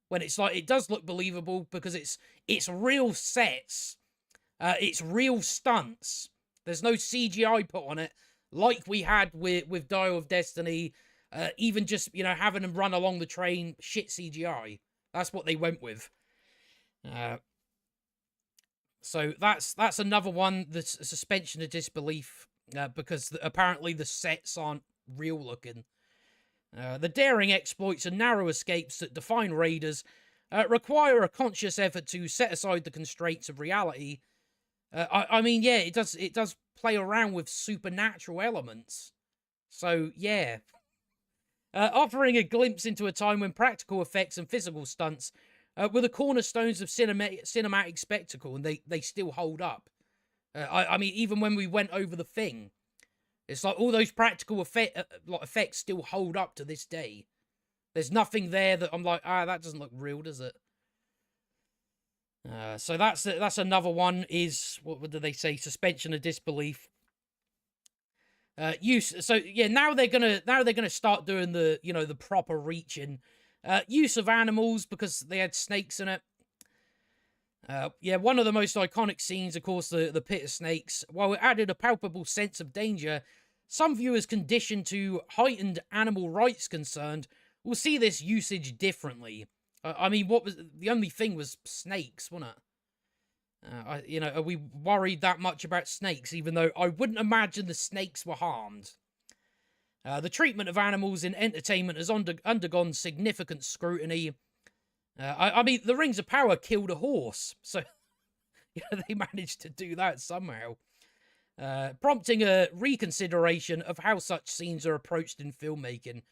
When it's like, it does look believable because it's real sets. It's real stunts. There's no CGI put on it like we had with Dial of Destiny. Even just, having them run along the train, shit CGI. That's what they went with. So that's another one, the suspension of disbelief, because apparently the sets aren't real looking. The daring exploits and narrow escapes that define Raiders require a conscious effort to set aside the constraints of reality. I mean, yeah, it does play around with supernatural elements. So, yeah. Offering a glimpse into a time when practical effects and physical stunts were the cornerstones of cinematic spectacle, and they still hold up. I mean, even when we went over The Thing, it's like all those practical effects still hold up to this day. There's nothing there that I'm like, that doesn't look real, does it? So that's another one. Is what did they say? Suspension of disbelief. So yeah, now they're gonna start doing the the proper reaching. Use of animals because they had snakes in it. Yeah, one of the most iconic scenes, of course, the pit of snakes. While it added a palpable sense of danger, some viewers conditioned to heightened animal rights concerned will see this usage differently. I mean, the only thing was snakes, wasn't it? Are we worried that much about snakes? Even though I wouldn't imagine the snakes were harmed. The treatment of animals in entertainment has undergone significant scrutiny. I mean, the Rings of Power killed a horse, so they managed to do that somehow. Prompting a reconsideration of how such scenes are approached in filmmaking.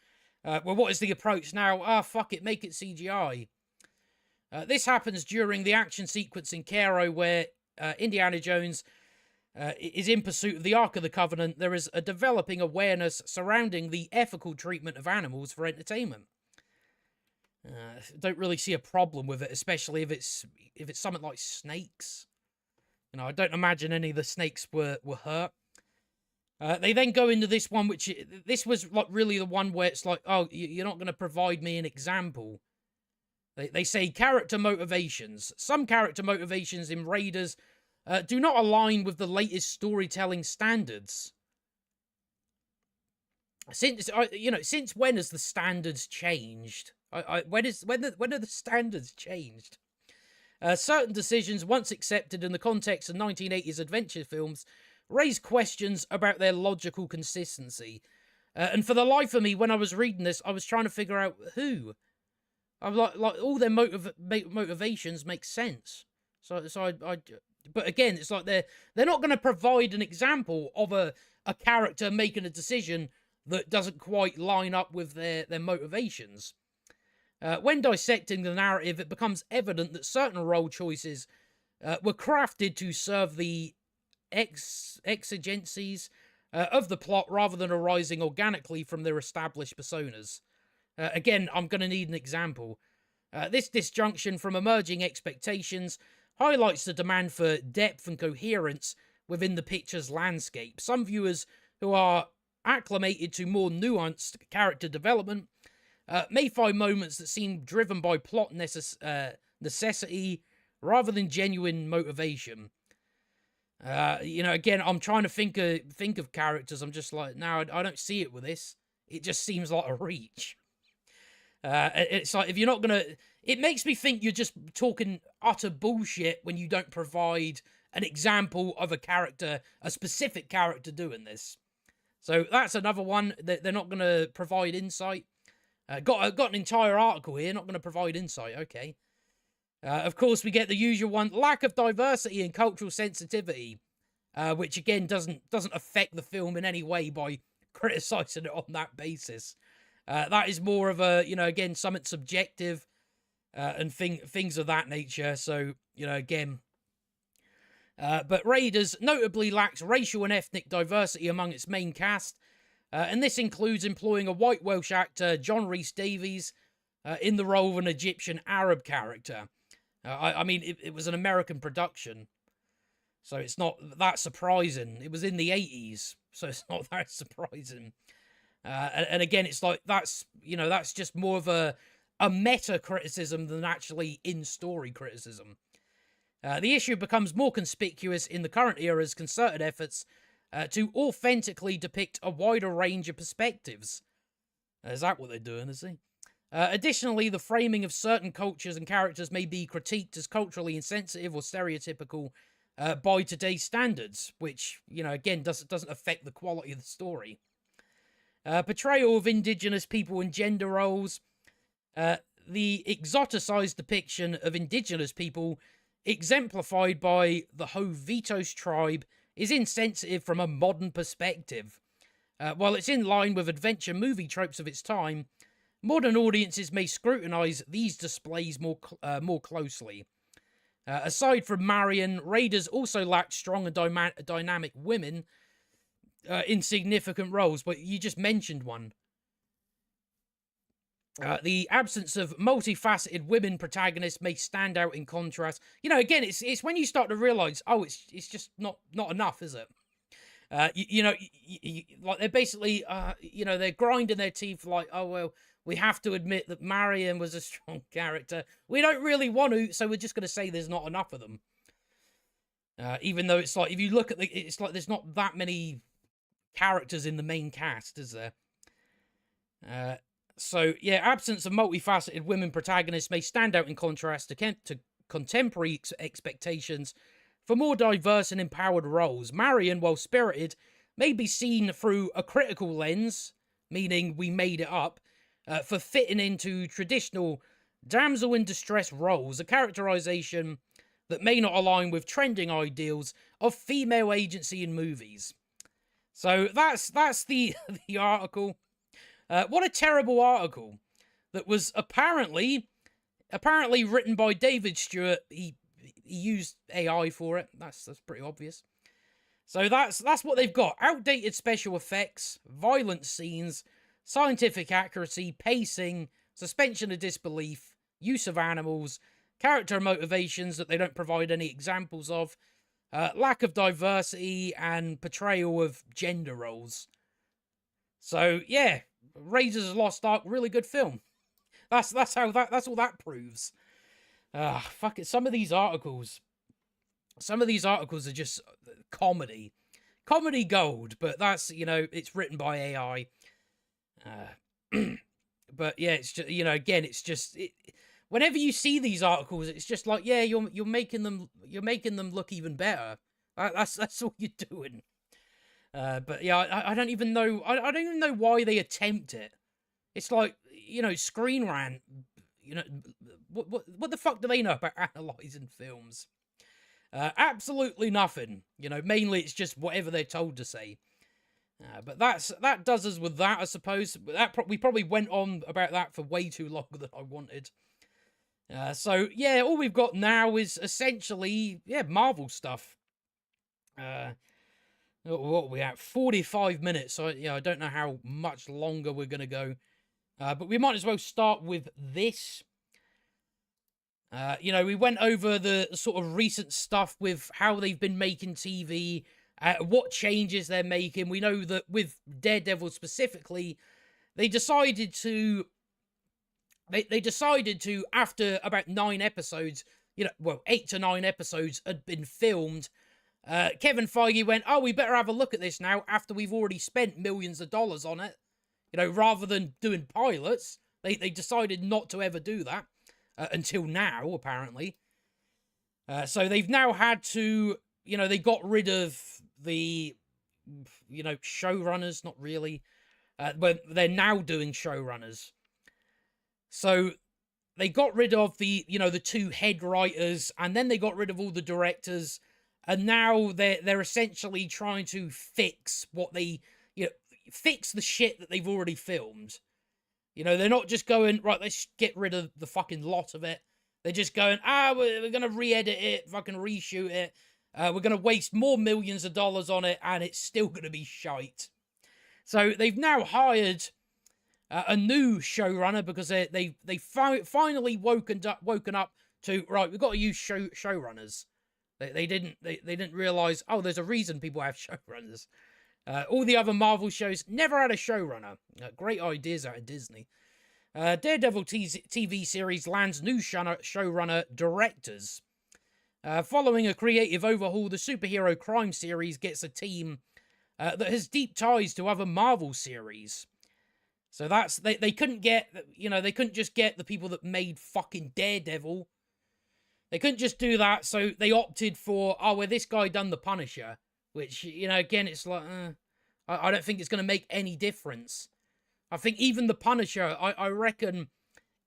Well, what is the approach now? Fuck it, make it CGI. This happens during the action sequence in Cairo where Indiana Jones is in pursuit of the Ark of the Covenant. There is a developing awareness surrounding the ethical treatment of animals for entertainment. Don't really see a problem with it, especially if it's something like snakes. I don't imagine any of the snakes were hurt. They then go into this one, which this was like really the one where it's like, oh, you're not going to provide me an example. They say character motivations. Some character motivations in Raiders do not align with the latest storytelling standards. Since when has the standards changed? When are the standards changed? Certain decisions, once accepted in the context of 1980s adventure films, raise questions about their logical consistency. And for the life of me, when I was reading this, I was trying to figure out who. I'm like all their motivations make sense. But again, it's like they're not going to provide an example of a character making a decision that doesn't quite line up with their motivations. When dissecting the narrative, it becomes evident that certain role choices were crafted to serve the exigencies of the plot rather than arising organically from their established personas. Again, I'm going to need an example. This disjunction from emerging expectations highlights the demand for depth and coherence within the picture's landscape. Some viewers who are acclimated to more nuanced character development may find moments that seem driven by plot necessity rather than genuine motivation. Again, I'm trying to think of characters. I'm just like, no, I don't see it with this. It just seems like a reach. It's like, if you're not gonna, it makes me think you're just talking utter bullshit when you don't provide an example of a specific character doing this. So that's another one that they're not going to provide insight. Got an entire article here, not going to provide insight. Okay. Of course, we get the usual one: lack of diversity and cultural sensitivity, which again doesn't affect the film in any way by criticizing it on that basis. That is more of a, again, something subjective and things of that nature. So, again. But Raiders notably lacks racial and ethnic diversity among its main cast. And this includes employing a white Welsh actor, John Rhys-Davies, in the role of an Egyptian Arab character. I mean, it was an American production, so it's not that surprising. It was in the 80s, so it's not that surprising. And again, it's like that's just more of a meta criticism than actually in-story criticism. The issue becomes more conspicuous in the current era's concerted efforts to authentically depict a wider range of perspectives. Is that what they're doing, is it? Additionally, the framing of certain cultures and characters may be critiqued as culturally insensitive or stereotypical by today's standards, which, again, doesn't affect the quality of the story. Portrayal of indigenous people and gender roles. The exoticized depiction of indigenous people, exemplified by the Jovitos tribe, is insensitive from a modern perspective. While it's in line with adventure movie tropes of its time, modern audiences may scrutinize these displays more closely. Aside from Marion, Raiders also lack strong and dynamic women in significant roles, but you just mentioned one. The absence of multifaceted women protagonists may stand out in contrast. Again, it's when you start to realize, oh, it's just not enough, is it? Like they're basically, they're grinding their teeth like, oh, well, we have to admit that Marion was a strong character. We don't really want to, so we're just going to say there's not enough of them. Even though it's like, if you look at it's like there's not that many characters in the main cast, is there? So, yeah, absence of multifaceted women protagonists may stand out in contrast to contemporary expectations for more diverse and empowered roles. Marion, while spirited, may be seen through a critical lens, meaning we made it up, for fitting into traditional damsel in distress roles, a characterization that may not align with trending ideals of female agency in movies. So that's the the article. What a terrible article that was apparently written by David Stewart. He used AI for it. That's pretty obvious. So that's what they've got. Outdated special effects, violent scenes, scientific accuracy, pacing, suspension of disbelief, use of animals, character motivations that they don't provide any examples of, lack of diversity, and portrayal of gender roles. So yeah, Raiders of the Lost Ark, really good film. That's all that proves. Fuck it. Some of these articles are just comedy gold. But that's, it's written by AI. But yeah, it's just, again, it's just whenever you see these articles, it's just like, yeah, you're making them look even better. That's all you're doing. But yeah, I don't even know. I don't even know why they attempt it. It's like, ScreenRant. What the fuck do they know about analyzing films? Absolutely nothing. Mainly it's just whatever they're told to say. But that does us with that, I suppose. We probably went on about that for way too longer than I wanted. So yeah, all we've got now is essentially Marvel stuff. What are we at? 45 minutes. So I don't know how much longer we're gonna go. But we might as well start with this. We went over the sort of recent stuff with how they've been making TV, what changes they're making. We know that with Daredevil specifically, they decided to, after about 9 episodes, 8 to 9 episodes had been filmed, Kevin Feige went, oh, we better have a look at this now after we've already spent millions of dollars on it. Rather than doing pilots, they decided not to ever do that until now, apparently. So they've now had to, they got rid of the, showrunners, not really. But they're now doing showrunners. So they got rid of the 2 head writers, and then they got rid of all the directors, and now they're essentially trying to fix what they, fix the shit that they've already filmed. They're not just going, right, let's get rid of the fucking lot of it. They're just going, we're going to re-edit it, fucking reshoot it. We're going to waste more millions of dollars on it, and it's still going to be shite. So they've now hired a new showrunner because they finally woken up to, right, we've got to use showrunners. They didn't realize, there's a reason people have showrunners. All the other Marvel shows never had a showrunner. Great ideas out of Disney. Daredevil TV series lands new showrunner directors. Following a creative overhaul, the superhero crime series gets a team that has deep ties to other Marvel series. So that's they couldn't get, they couldn't just get the people that made fucking Daredevil. They couldn't just do that, so they opted for, this guy done The Punisher. Which, again, it's like, I don't think it's going to make any difference. I think even The Punisher, I reckon,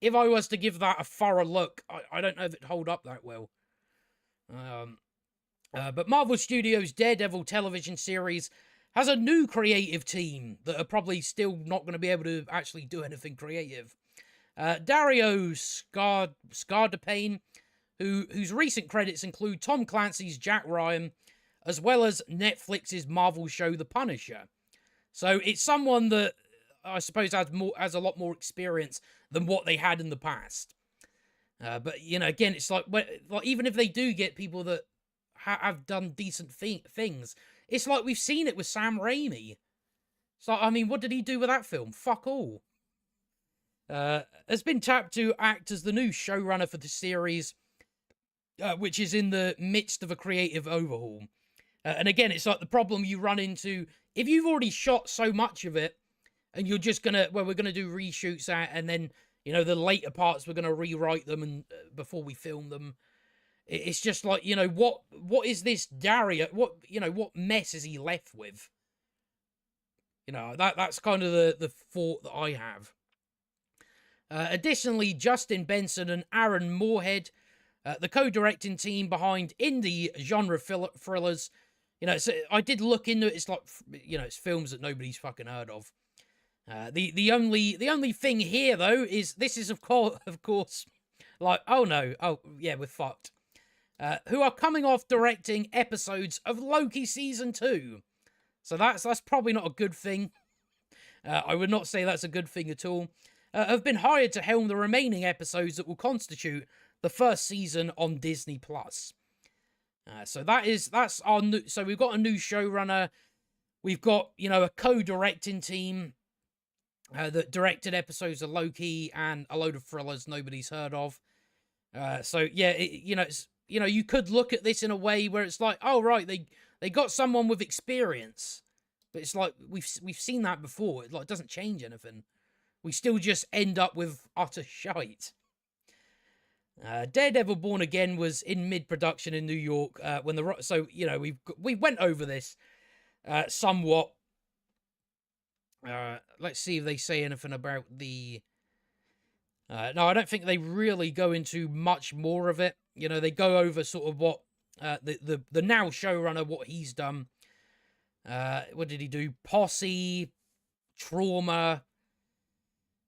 if I was to give that a thorough look, I don't know if it'd hold up that well. But Marvel Studios' Daredevil television series has a new creative team that are probably still not going to be able to actually do anything creative. Dario Scardapane, whose recent credits include Tom Clancy's Jack Ryan, as well as Netflix's Marvel show The Punisher. So it's someone that I suppose has a lot more experience than what they had in the past. But again, it's like even if they do get people that have done decent things, it's like we've seen it with Sam Raimi. So what did he do with that film? Fuck all. Has been tapped to act as the new showrunner for the series, which is in the midst of a creative overhaul. And again, it's like the problem you run into if you've already shot so much of it and you're just we're going to do reshoots out, and then, the later parts, we're going to rewrite them and before we film them. It's just like, what is this Dario? What mess is he left with? That's kind of the thought that I have. Additionally, Justin Benson and Aaron Moorhead, the co-directing team behind indie genre thrillers. You know, so I did look into it. It's like, you know, it's films that nobody's fucking heard of. The only thing here though is this is of course like, oh no, oh yeah, we're fucked. Who are coming off directing episodes of Loki season 2. So that's probably not a good thing. I would not say that's a good thing at all. Have been hired to helm the remaining episodes that will constitute the first season on Disney Plus. So that's our new. So we've got a new showrunner. We've got, you know, a co-directing team that directed episodes of Loki and a load of thrillers nobody's heard of. So yeah, you could look at this in a way where it's like, oh right, they got someone with experience, but it's like we've seen that before. It like doesn't change anything. We still just end up with utter shite. Daredevil Born Again was in mid-production in New York when so you know we went over this somewhat. Let's see if they say anything about the. No, I don't think they really go into much more of it. You know, they go over sort of what the now showrunner, what he's done. What did he do? Posse, Trauma,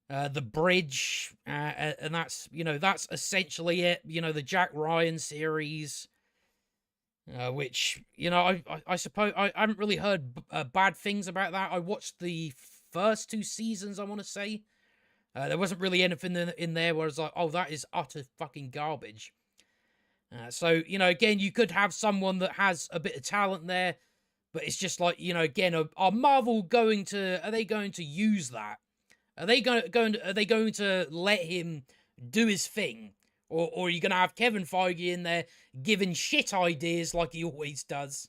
The Bridge, and that's, you know, that's essentially it. You know, the Jack Ryan series, which, you know, I suppose I haven't really heard bad things about that. I watched the first 2 seasons, I want to say. There wasn't really anything in there where I was like, oh, that is utter fucking garbage. So, you know, again, you could have someone that has a bit of talent there, but it's just like, you know, again, are Marvel going to use that? Are they going to let him do his thing? Or are you going to have Kevin Feige in there giving shit ideas like he always does?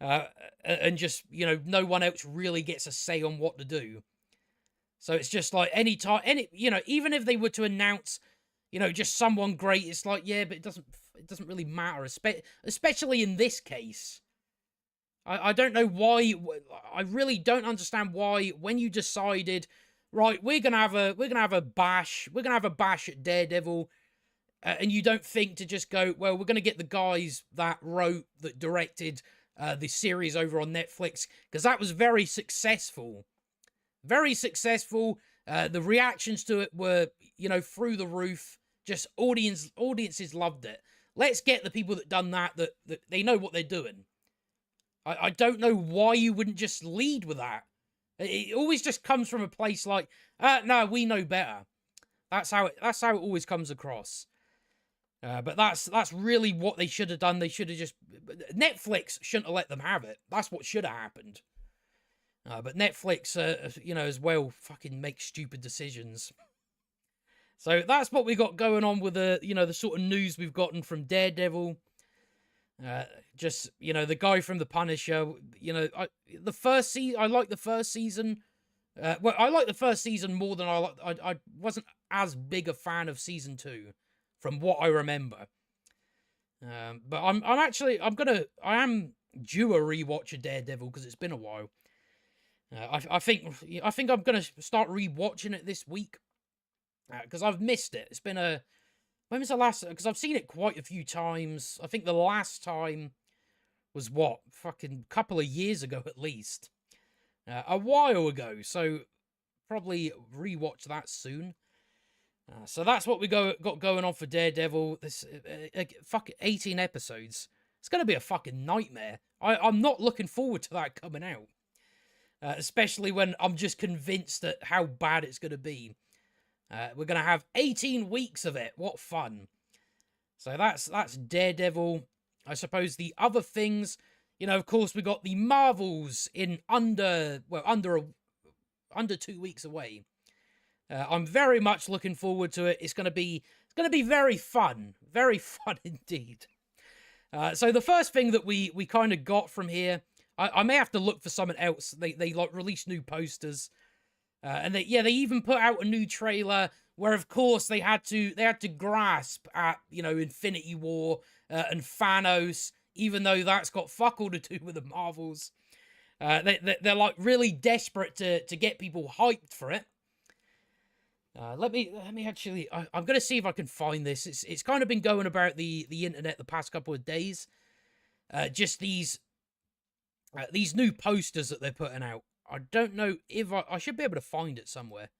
And just, you know, no one else really gets a say on what to do. So it's just like you know, even if they were to announce, you know, just someone great, it's like, yeah, but it doesn't really matter, especially in this case. I don't know why. I really don't understand why, when you decided, right, we're gonna have a bash at Daredevil, and you don't think to just go, well, we're gonna get the guys that directed the series over on Netflix, because that was very successful. Very successful. The reactions to it were, you know, through the roof. Just audiences loved it. Let's get the people that done that they know what they're doing. I don't know why you wouldn't just lead with that. It always just comes from a place like, no, we know better. That's how it always comes across. But that's really what they should have done. They should have just, Netflix shouldn't have let them have it. That's what should have happened. But Netflix, you know, as well, fucking make stupid decisions. So that's what we got going on with the sort of news we've gotten from Daredevil. Just, you know, the guy from The Punisher. You know, I like the first season. Well, I like the first season more than I wasn't as big a fan of season 2, from what I remember. But I am due a rewatch of Daredevil because it's been a while. I think I'm gonna start rewatching it this week because I've missed it. It's been when was the last? Because I've seen it quite a few times. I think the last time was fucking couple of years ago at least, a while ago. So probably rewatch that soon. So that's what we got going on for Daredevil. This fucking 18 episodes. It's gonna be a fucking nightmare. I'm not looking forward to that coming out. Especially when I'm just convinced at how bad it's going to be. We're going to have 18 weeks of it. What fun. So that's Daredevil. I suppose the other things, you know, of course, we got the Marvels in under 2 weeks away. I'm very much looking forward to it. It's going to be very fun. Very fun indeed. So the first thing that we kind of got from here, I may have to look for something else. They like release new posters, and they even put out a new trailer where, of course, they had to grasp at, you know, Infinity War and Thanos, even though that's got fuck all to do with the Marvels. They're like really desperate to get people hyped for it. Let me actually. I'm gonna see if I can find this. It's kind of been going about the internet the past couple of days. Just these new posters that they're putting out. I don't know if I should be able to find it somewhere.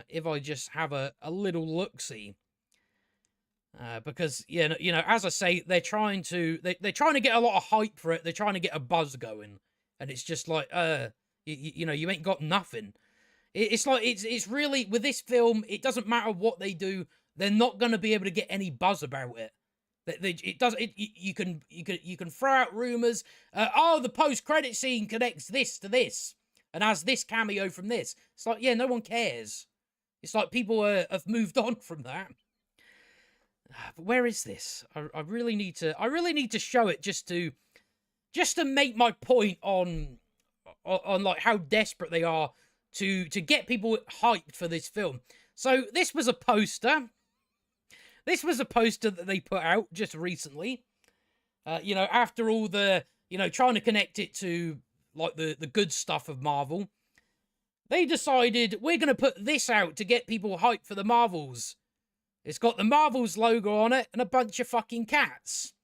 If I just have a little look-see. Because as I say, they're trying to get a lot of hype for it. They're trying to get a buzz going, and it's just like, you ain't got nothing. It's like it's really, with this film, it doesn't matter what they do, they're not going to be able to get any buzz about it. You can throw out rumors. The post-credit scene connects this to this, and has this cameo from this. It's like, yeah, no one cares. It's like people have moved on from that. But where is this? I really need to show it just to make my point on like how desperate they are to get people hyped for this film. So this was a poster. This was a poster that they put out just recently. After all the, trying to connect it to like the good stuff of Marvel, they decided we're going to put this out to get people hyped for the Marvels. It's got the Marvels logo on it and a bunch of fucking cats.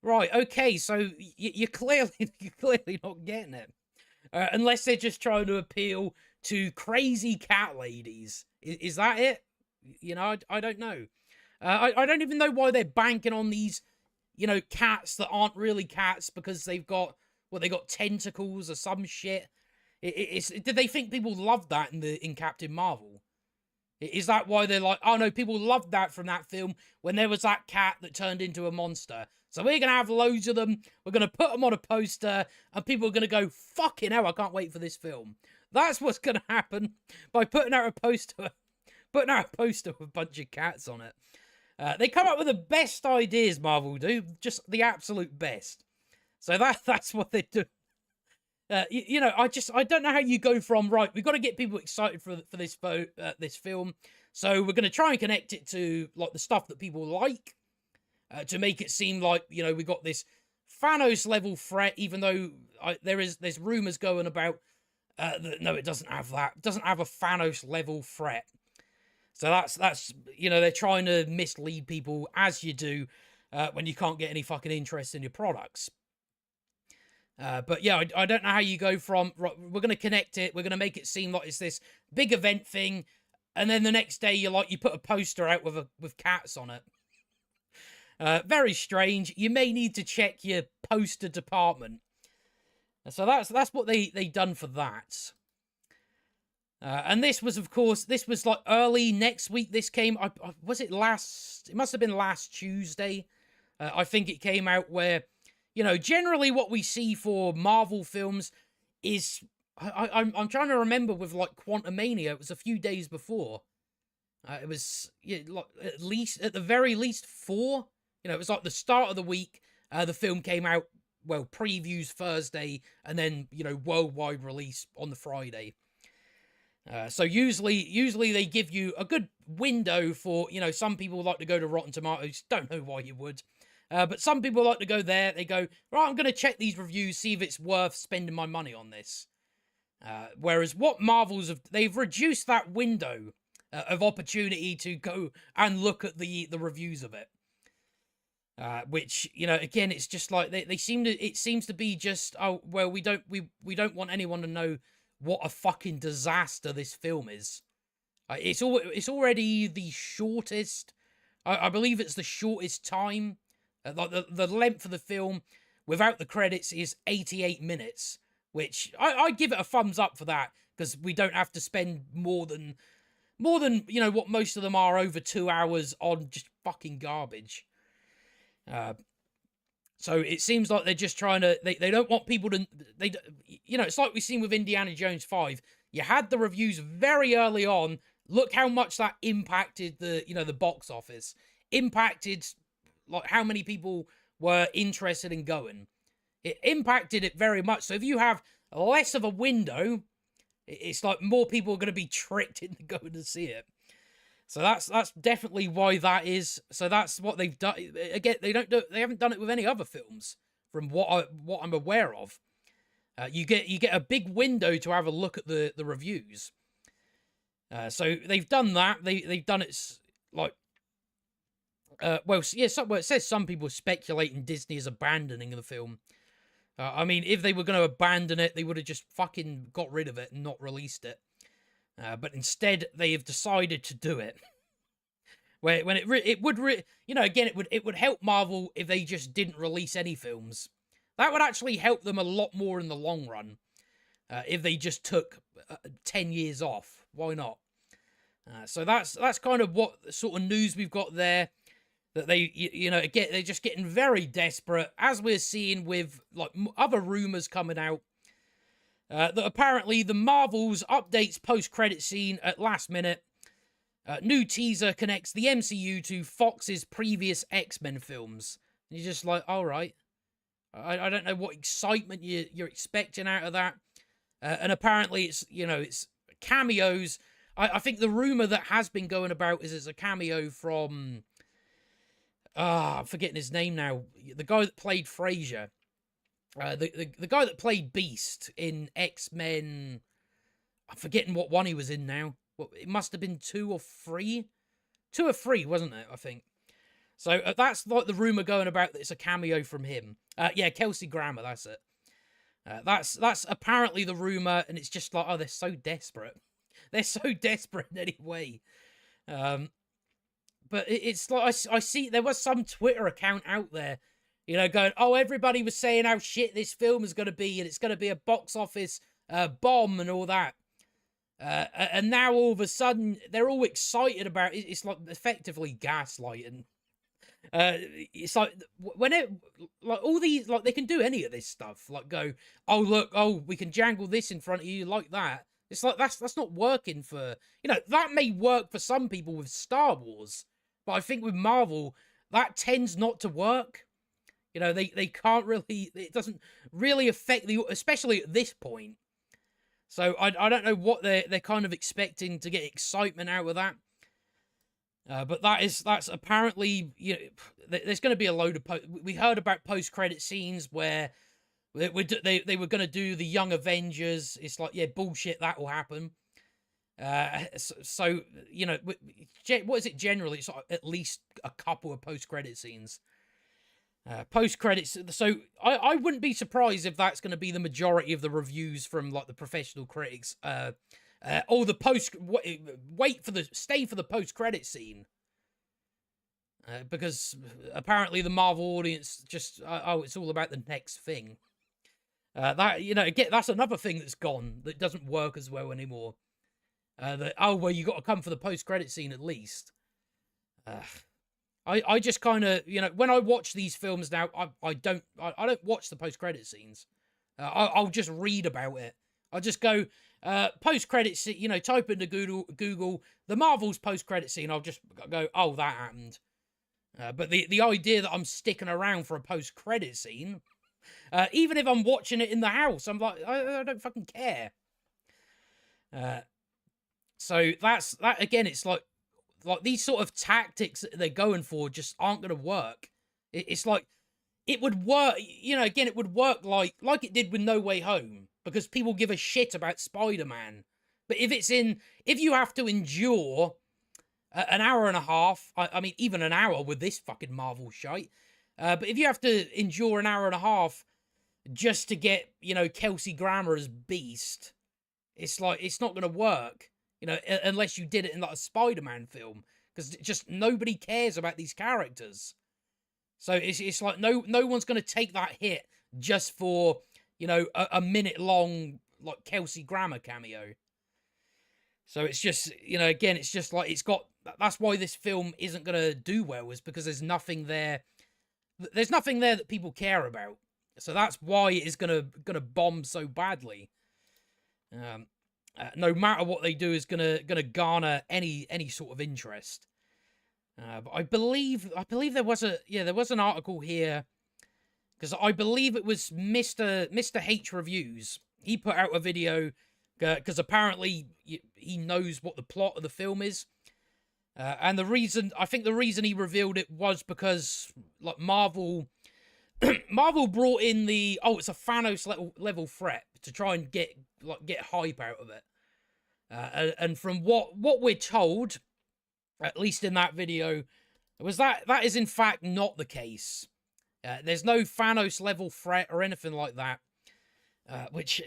Right, okay, so you're clearly not getting it. Unless they're just trying to appeal to crazy cat ladies. Is that it? I don't know. I don't even know why they're banking on these, cats that aren't really cats because they've got tentacles or some shit. Did they think people loved that in Captain Marvel? Is that why they're like, oh no, people loved that from that film when there was that cat that turned into a monster? So we're going to have loads of them, we're going to put them on a poster, and people are going to go, fucking hell, I can't wait for this film. That's what's going to happen by putting out a poster with a bunch of cats on it. They come up with the best ideas, Marvel do, just the absolute best. So that's what they do. I don't know how you go from, right, we've got to get people excited for this film, so we're going to try and connect it to like the stuff that people like, to make it seem like, we got this Thanos level threat, even though there's rumors going about that no, it doesn't have that. It doesn't have a Thanos level threat. So that's they're trying to mislead people, as you do when you can't get any fucking interest in your products. But yeah, I don't know how you go from, right, we're going to connect it, we're going to make it seem like it's this big event thing, and then the next day you put a poster out with cats on it. Very strange. You may need to check your poster department. So that's what they done for that. And this was, of course, like early next week. This came, was it last? It must have been last Tuesday. I think it came out where, generally what we see for Marvel films is, I'm trying to remember with like Quantumania, it was a few days before. It was like at the very least 4. It was like the start of the week. The film came out, well, previews Thursday, and then, worldwide release on the Friday. So usually they give you a good window for, some people like to go to Rotten Tomatoes. Don't know why you would. But some people like to go there. They go, right, I'm going to check these reviews, see if it's worth spending my money on this. Whereas what Marvel's they've reduced that window of opportunity to go and look at the reviews of it. Which, again, it's just like it seems to be just, oh, well, we don't want anyone to know what a fucking disaster this film is. It's already the shortest, I believe it's the shortest time. Like the length of the film without the credits is 88 minutes, which I give it a thumbs up for that, because we don't have to spend more than what most of them are, over 2 hours on just fucking garbage. So it seems like they're just trying to, they don't want people to, it's like we've seen with Indiana Jones 5. You had the reviews very early on. Look how much that impacted the box office. Impacted, like, how many people were interested in going. It impacted it very much. So if you have less of a window, it's like more people are going to be tricked into going to see it. So that's definitely why that is. So that's what they've done. Again, they haven't done it with any other films, from what I'm aware of. You get a big window to have a look at the reviews. So they've done that. They've done it like, well, yeah. It says some people speculating Disney is abandoning the film. I mean, if they were going to abandon it, they would have just fucking got rid of it and not released it. But instead, they have decided to do it. When it would again, it would help Marvel if they just didn't release any films. That would actually help them a lot more in the long run. If they just took 10 years off, why not? So that's kind of what sort of news we've got there. That again, they're just getting very desperate, as we're seeing with like other rumors coming out. That apparently the Marvel's updates post-credit scene at last minute. New teaser connects the MCU to Fox's previous X-Men films. And you're just like, all right. I don't know what excitement you're expecting out of that. And apparently it's cameos. I think the rumor that has been going about is it's a cameo from... I'm forgetting his name now. The guy that played Frasier. The guy that played Beast in X-Men... I'm forgetting what one he was in now. It must have been 2 or 3. 2 or 3, wasn't it, I think? So that's like the rumor going about that it's a cameo from him. Yeah, Kelsey Grammer, that's it. That's apparently the rumor, and it's just like, oh, they're so desperate. They're so desperate anyway. But it's like, I see there was some Twitter account out there, going, oh, everybody was saying how shit this film is going to be, and it's going to be a box office bomb and all that. And now all of a sudden, they're all excited about it. It's like effectively gaslighting. It's like, all these, like, they can do any of this stuff. Like, go, oh, look, we can jangle this in front of you like that. It's like, that's not working for, that may work for some people with Star Wars. But I think with Marvel, that tends not to work. They can't really, it doesn't really affect especially at this point. So I don't know what they're kind of expecting to get excitement out of that. But that's apparently, there's going to be a load of, we heard about post-credit scenes where they were going to do the Young Avengers. It's like, yeah, bullshit, that will happen. So what is it generally? It's like at least a couple of post-credit scenes. Post-credits, so I wouldn't be surprised if that's going to be the majority of the reviews from like the professional critics. Or the stay for the post-credit scene. Because apparently the Marvel audience just, it's all about the next thing. Again, that's another thing that's gone, that doesn't work as well anymore. You got to come for the post-credit scene at least. I just kind of, when I watch these films now, I don't watch the post-credit scenes. I'll just read about it. I'll just go, post-credit scene, type into Google, the Marvel's post-credit scene. I'll just go, oh, that happened. But the idea that I'm sticking around for a post-credit scene, even if I'm watching it in the house, I'm like, I don't fucking care. So that again, it's like these sort of tactics that they're going for just aren't going to work. It's like, it would work, again, it would work like it did with No Way Home, because people give a shit about Spider-Man. But if you have to endure an hour and a half, I mean, even an hour with this fucking Marvel shite, but if you have to endure an hour and a half just to get, Kelsey Grammer as Beast, it's like, it's not going to work. Unless you did it in like a Spider-Man film, because just nobody cares about these characters. So it's like no one's going to take that hit just for, a minute long like Kelsey Grammer cameo. So it's just, again, it's just like that's why this film isn't going to do well, is because there's nothing there. There's nothing there that people care about. So that's why it is going to bomb so badly. No matter what they do is gonna garner any sort of interest. But I believe there was an article here, because I believe it was Mr. H Reviews. He put out a video because apparently he knows what the plot of the film is, and the reason he revealed it was because like Marvel brought in it's a Thanos level threat to try and get hype out of it. And from what we're told, at least in that video, was that is in fact not the case. There's no Thanos level threat or anything like that. Which,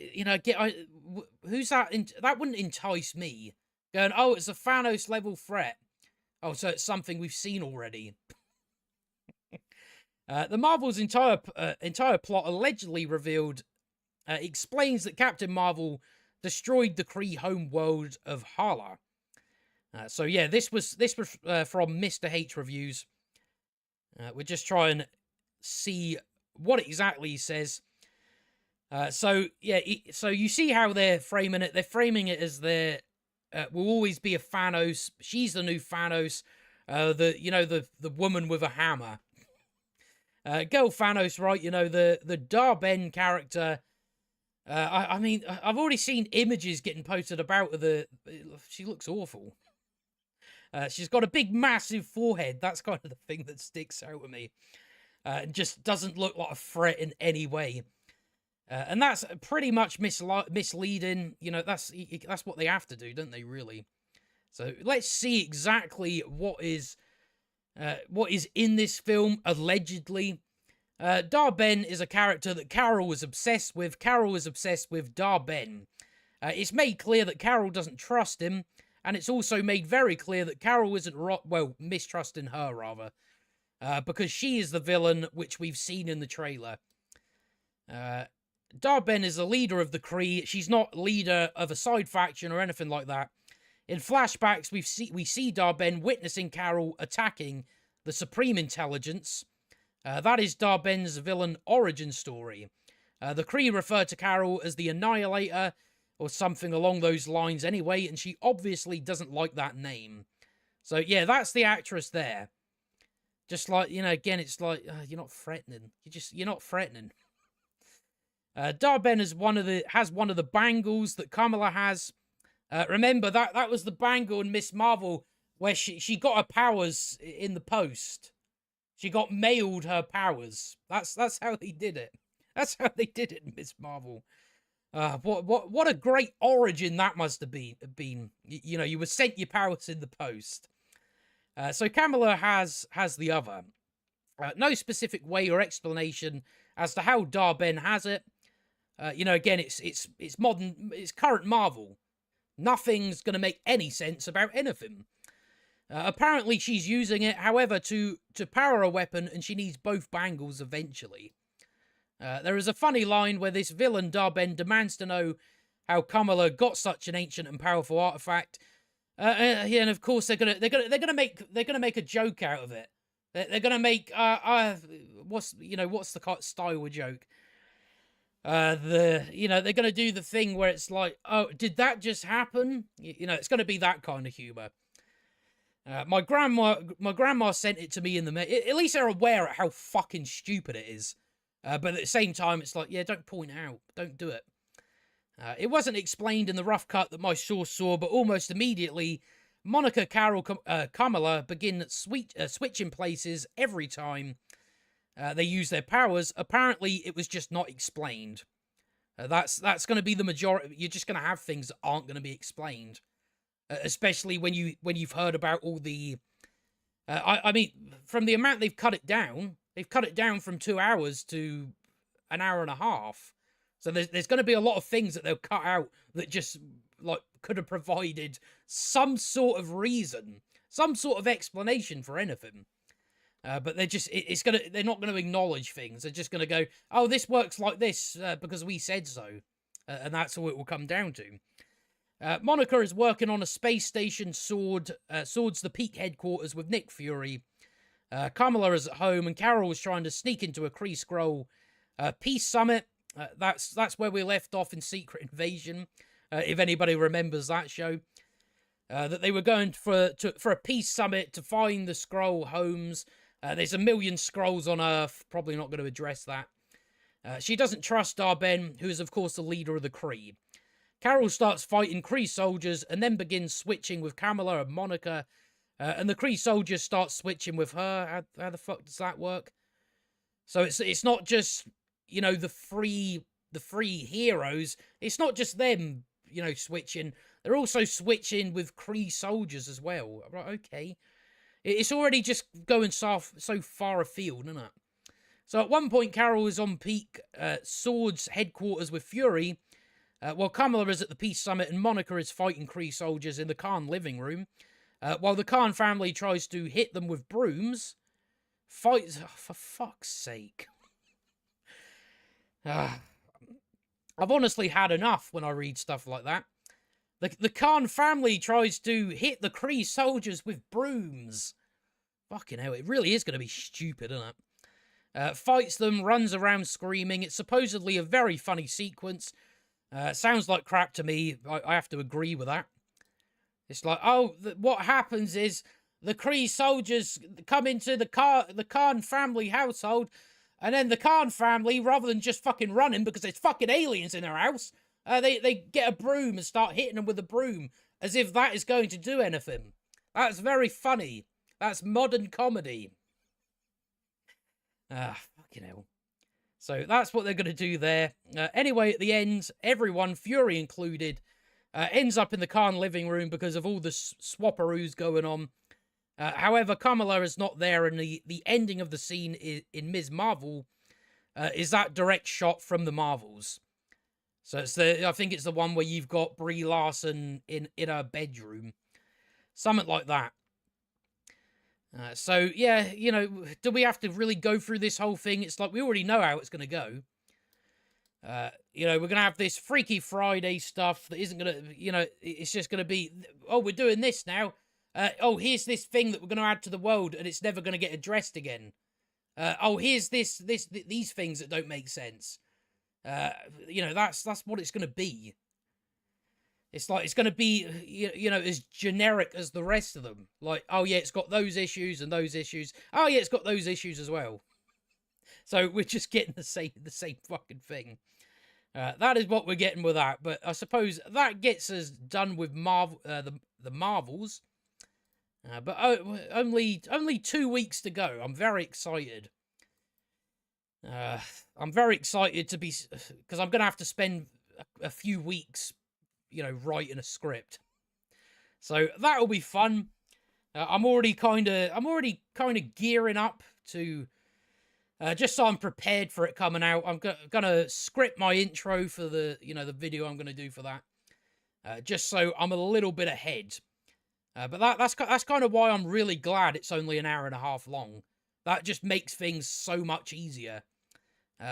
who's that? That wouldn't entice me. Going, oh, it's a Thanos level threat. Oh, so it's something we've seen already. The Marvel's entire plot, allegedly revealed, explains that Captain Marvel destroyed the Kree home world of Hala. So yeah, this was from Mr. H Reviews. We're just trying to see what exactly he says. So you see how they're framing it. They're framing it as there will always be a Thanos. She's the new Thanos. The woman with a hammer. Girl Thanos, right? The Dar-Ben character. I mean, I've already seen images getting posted about her. She looks awful. She's got a big, massive forehead. That's kind of the thing that sticks out with me. And just doesn't look like a threat in any way. And that's pretty much misleading. That's what they have to do, don't they, really? So let's see exactly what is in this film, allegedly. Dar-Ben is a character that Carol was obsessed with. Carol was obsessed with Dar-Ben. It's made clear that Carol doesn't trust him, and it's also made very clear that Carol isn't mistrusting her, rather. Because she is the villain, which we've seen in the trailer. Dar-Ben is the leader of the Kree. She's not leader of a side faction or anything like that. In flashbacks, we see Dar-Ben witnessing Carol attacking the Supreme Intelligence. That is Dar-Ben's villain origin story. The Kree refer to Carol as the Annihilator, or something along those lines anyway, and she obviously doesn't like that name. So yeah, that's the actress there. Just like, again, it's like, you're not threatening. You're not threatening. Dar-Ben has one of the bangles that Kamala has. Remember, that was the bangle in Miss Marvel where she got her powers in the post. She got mailed her powers. That's how they did it. That's how they did it in Miss Marvel. What a great origin that must have been. You were sent your powers in the post. So Kamala has the other. No specific way or explanation as to how Dar-Ben has it. Again, it's modern, it's current Marvel. Nothing's going to make any sense about anything. Apparently, she's using it, however, to power a weapon, and she needs both bangles eventually. There is a funny line where this villain Dar-Ben demands to know how Kamala got such an ancient and powerful artifact. And of course they're gonna make a joke out of it. They're gonna make what's the style of joke? They're gonna do the thing where it's like, oh, did that just happen? It's gonna be that kind of humor. My grandma sent it to me in the at least they're aware of how fucking stupid it is. But at the same time, it's like, yeah, don't point out, don't do it. It wasn't explained in the rough cut that my source saw, but almost immediately, Monica, Carol, Kamala begin switching places every time they use their powers. Apparently, it was just not explained. That's going to be the majority. You're just going to have things that aren't going to be explained, especially when you've heard about all the. I mean, from the amount they've cut it down from 2 hours to an hour and a half. So there's going to be a lot of things that they'll cut out that just could have provided some sort of reason, some sort of explanation for anything. But they're not going to acknowledge things. They're just going to go, oh, this works like this because we said so, and that's all it will come down to. Monica is working on a space station swords the Peak headquarters with Nick Fury. Kamala is at home, and Carol is trying to sneak into a Kree Skrull peace summit. That's where we left off in Secret Invasion, if anybody remembers that show. That they were going for a peace summit to find the Skrull homes. There's a million Skrulls on Earth. Probably not going to address that. She doesn't trust Dar-Ben, who is of course the leader of the Kree. Carol starts fighting Kree soldiers and then begins switching with Kamala and Monica. And the Kree soldiers start switching with her. How the fuck does that work? So it's not just, the free heroes. It's not just them, switching. they're also switching with Kree soldiers as well. I'm like, okay. It's already just going so far afield, isn't it? So at one point, Carol is on peak Sword's headquarters with Fury, while Kamala is at the Peace Summit and Monica is fighting Kree soldiers in the Khan living room. While the Khan family tries to hit them with brooms. Fights... Oh, for fuck's sake. I've honestly had enough when I read stuff like that. The Khan family tries to hit the Kree soldiers with brooms. Fucking hell, it really is going to be stupid, isn't it? Fights them, runs around screaming. It's supposedly a very funny sequence. Sounds like crap to me. I have to agree with that. It's like, oh, what happens is the Kree soldiers come into the Khan family household, and then the Khan family, rather than just fucking running because there's fucking aliens in their house, they get a broom and start hitting them with a broom, as if that is going to do anything. That's very funny. That's modern comedy. Fucking hell. So that's what they're going to do there. Anyway, at the end, everyone, Fury included, ends up in the Khan living room because of all the swapperoos going on. However, Kamala is not there, and the ending of the scene in Ms. Marvel is that direct shot from the Marvels. So it's I think it's the one where you've got Brie Larson in her bedroom. Something like that. So, yeah, you know, do we have to really go through this whole thing? It's like we already know how it's going to go. You know, we're going to have this Freaky Friday stuff that isn't going to, you know, it's just going to be, oh, we're doing this now. Oh, here's this thing that we're going to add to the world, and it's never going to get addressed again. Oh, here's these things that don't make sense. You know, that's what it's going to be. It's like, it's going to be, you know, as generic as the rest of them. Like, oh yeah, it's got those issues and those issues. Oh yeah, it's got those issues as well. So we're just getting the same fucking thing. That is what we're getting with that. But I suppose that gets us done with the Marvels. But only 2 weeks to go. I'm very excited. I'm very excited to be, because I'm going to have to spend a few weeks, you know, writing a script. So that'll be fun. I'm already kind of gearing up to, just so I'm prepared for it coming out. I'm gonna script my intro for the video I'm gonna do for that, just so I'm a little bit ahead. But that's kind of why I'm really glad it's only an hour and a half long. That just makes things so much easier.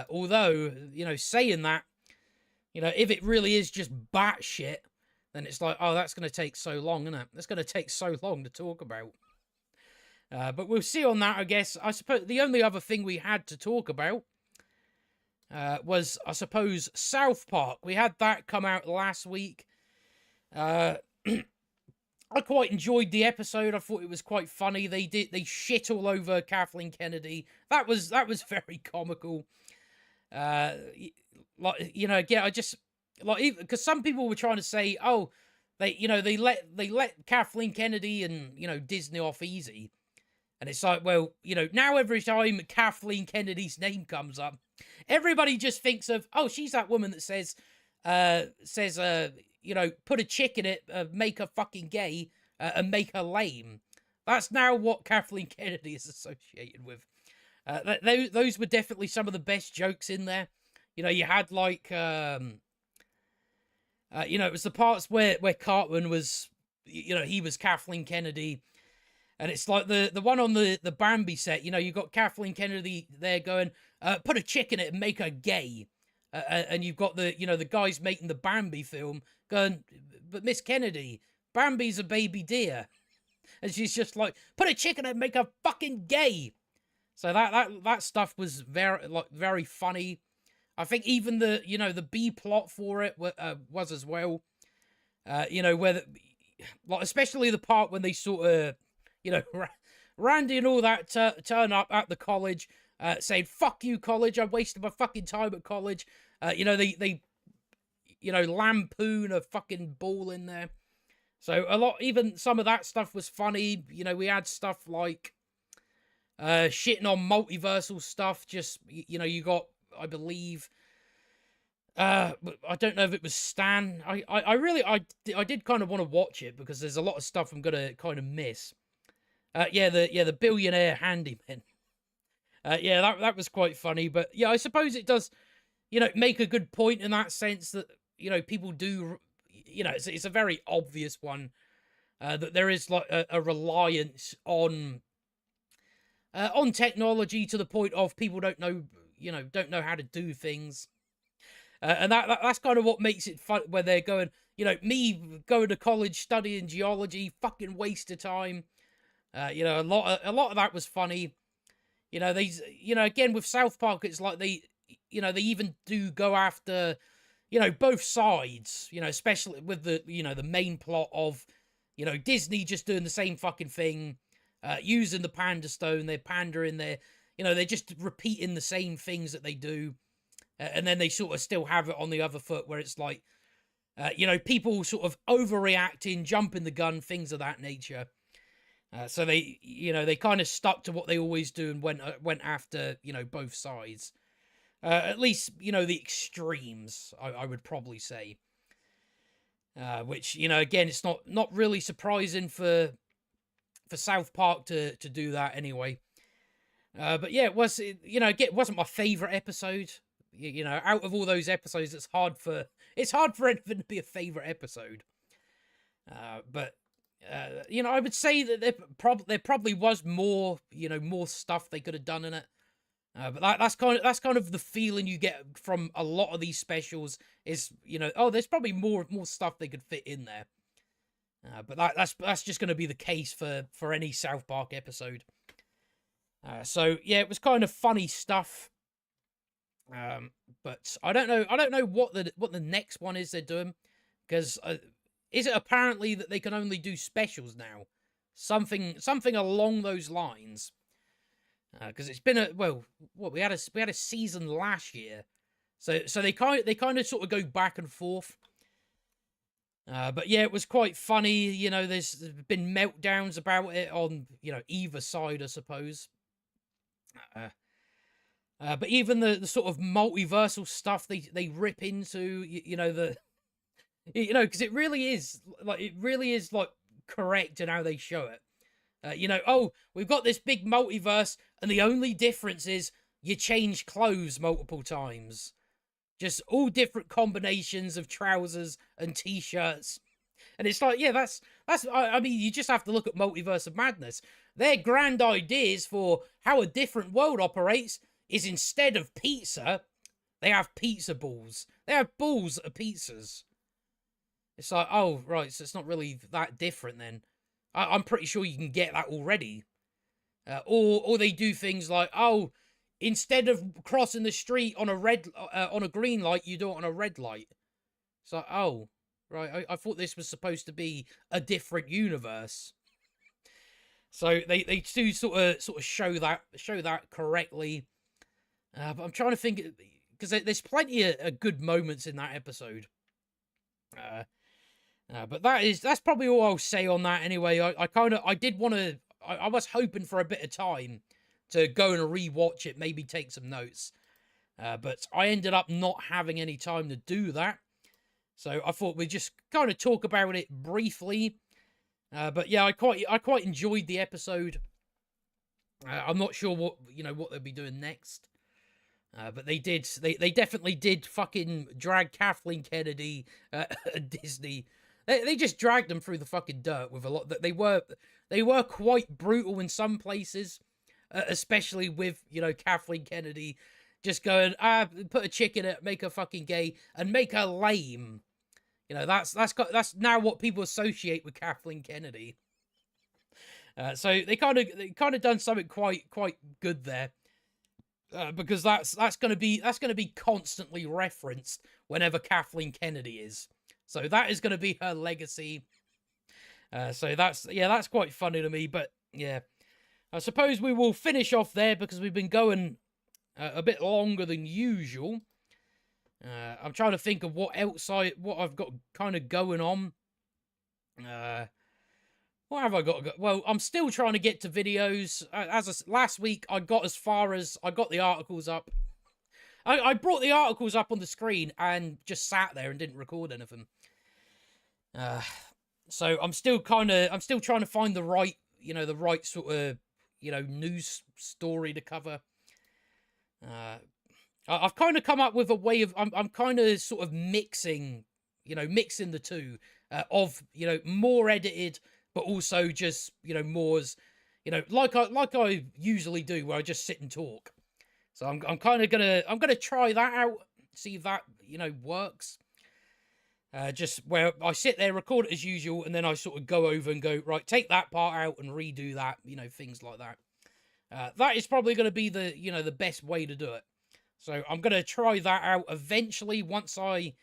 Although, you know, saying that, you know, if it really is just batshit, then it's like, oh, that's going to take so long, isn't it? That's going to take so long to talk about. But we'll see on that, I guess. I suppose the only other thing we had to talk about was, I suppose, South Park. We had that come out last week. I quite enjoyed the episode. I thought it was quite funny. They shit all over Kathleen Kennedy. That was very comical. Like, you know, again, I just, like, because some people were trying to say, oh, they let Kathleen Kennedy and, you know, Disney off easy. And it's like, well, you know, now every time Kathleen Kennedy's name comes up, everybody just thinks of, oh, she's that woman that says, you know, put a chick in it, make her fucking gay, and make her lame. That's now what Kathleen Kennedy is associated with. Those were definitely some of the best jokes in there. You know, you had like, you know, it was the parts where Cartman was, you know, he was Kathleen Kennedy. And it's like the one on the Bambi set, you know, you got Kathleen Kennedy there going, put a chick in it and make her gay. And you've got the, you know, the guys making the Bambi film going, but Miss Kennedy, Bambi's a baby deer. And she's just like, put a chick in it and make her fucking gay. So that stuff was very funny. I think even the, you know, the B plot for it was as well. You know, where like, especially the part when they sort of, you know, Randy and all that turn up at the college, saying, fuck you, college, I wasted my fucking time at college. You know, they you know, lampoon a fucking ball in there. So a lot, even some of that stuff was funny. You know, we had stuff like shitting on multiversal stuff. Just, you know, you got, I believe, I don't know if it was Stan. I did kind of want to watch it because there's a lot of stuff I'm gonna kind of miss. The billionaire handyman. Yeah, that was quite funny. But yeah, I suppose it does, make a good point in that sense that people do, it's a very obvious one, that there is like a reliance on technology to the point of people don't know how to do things. And that's kind of what makes it fun when they're going, me going to college studying geology, fucking waste of time. A lot of that was funny. Again with South Park, it's like they even do go after, both sides. Especially with the main plot of, Disney just doing the same fucking thing, using the Panda Stone. They're pandering. They're just repeating the same things that they do. And then they sort of still have it on the other foot where it's like, people sort of overreacting, jumping the gun, things of that nature. So they kind of stuck to what they always do and went after, both sides. At least, the extremes, I would probably say. Which, again, it's not really surprising for South Park to do that anyway. But yeah, again, it wasn't my favorite episode. Out of all those episodes, it's hard for anything to be a favorite episode. But I would say that there probably was more stuff they could have done in it. But that's kind of the feeling you get from a lot of these specials is, there's probably more stuff they could fit in there. But that's just going to be the case for any South Park episode. So yeah, it was kind of funny stuff. But I don't know what the next one is they're doing, because is it apparently that they can only do specials now, something along those lines? Because it's been we had a season last year, so they kind of sort of go back and forth. But yeah, it was quite funny. There's been meltdowns about it on either side, I suppose. But even the sort of multiversal stuff they rip into, because it really is like correct in how they show it. We've got this big multiverse, and the only difference is you change clothes multiple times. Just all different combinations of trousers and t-shirts. And it's like, yeah, I mean, you just have to look at Multiverse of Madness. Their grand ideas for how a different world operates is instead of pizza, they have pizza balls. They have balls that are pizzas. It's like, oh, right, so it's not really that different then. I'm pretty sure you can get that already. Or they do things like, oh, instead of crossing the street on a green light, you do it on a red light. It's like, oh, right, I thought this was supposed to be a different universe. So they do sort of show that correctly. But I'm trying to think, because there's plenty of good moments in that episode. But that's probably all I'll say on that anyway. I was hoping for a bit of time to go and rewatch it, maybe take some notes. But I ended up not having any time to do that. So I thought we'd just kind of talk about it briefly. But yeah, I quite enjoyed the episode. I'm not sure what they'll be doing next. But they definitely did fucking drag Kathleen Kennedy and Disney. They just dragged them through the fucking dirt with a lot that they were quite brutal in some places, especially with Kathleen Kennedy just going put a chick in it, make her fucking gay and make her lame. That's now what people associate with Kathleen Kennedy. So they kind of done something quite good there. Because that's going to be constantly referenced whenever Kathleen Kennedy is. So that is going to be her legacy. So that's quite funny to me. But yeah, I suppose we will finish off there because we've been going a bit longer than usual. I'm trying to think of what I've got kind of going on. What have I got? Well, I'm still trying to get to videos. Last week, I got as far as I got the articles up. I brought the articles up on the screen and just sat there and didn't record anything. So I'm still trying to find the right, the right sort of, news story to cover. I've kind of come up with a way of, I'm kind of sort of mixing the two, of, more edited, but also just, more as, like I usually do, where I just sit and talk. So I'm kind of gonna try that out, see if that, works. Just where I sit there, record it as usual, and then I sort of go over and go, right, take that part out and redo that, things like that. That is probably going to be the, the best way to do it. So I'm going to try that out eventually once I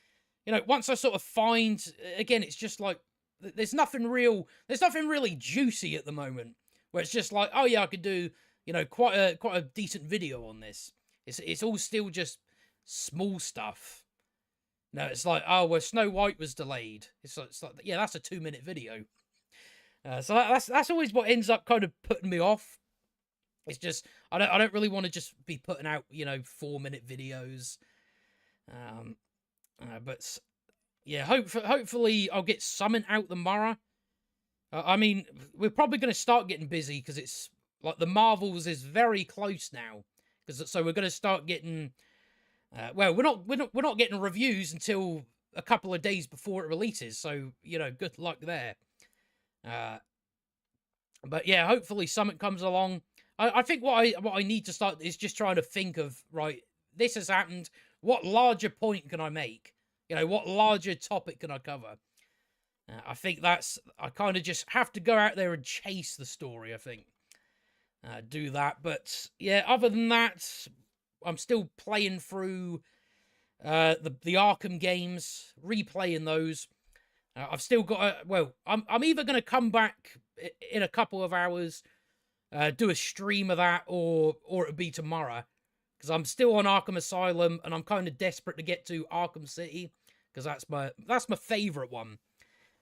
sort of find, again, it's just like, there's nothing really juicy at the moment, where it's just like, oh yeah, I could do, quite a decent video on this. It's all still just small stuff. No, it's like, oh, well, Snow White was delayed. It's like yeah, that's a 2-minute video. So that's always what ends up kind of putting me off. It's just, I don't really want to just be putting out, 4-minute videos. But yeah, hopefully I'll get something out tomorrow. I mean, we're probably going to start getting busy because it's like the Marvels is very close now. So we're going to start getting. Well, we're not getting reviews until a couple of days before it releases. So good luck there. But yeah, hopefully something comes along. I think what I need to start is just trying to think of, right, this has happened. What larger point can I make? What larger topic can I cover? I think I kind of just have to go out there and chase the story, I think. Do that. But yeah, other than that, I'm still playing through the Arkham games, replaying those. I've still got I'm either going to come back in a couple of hours, do a stream of that, or it'll be tomorrow, because I'm still on Arkham Asylum and I'm kind of desperate to get to Arkham City, because that's my favorite one.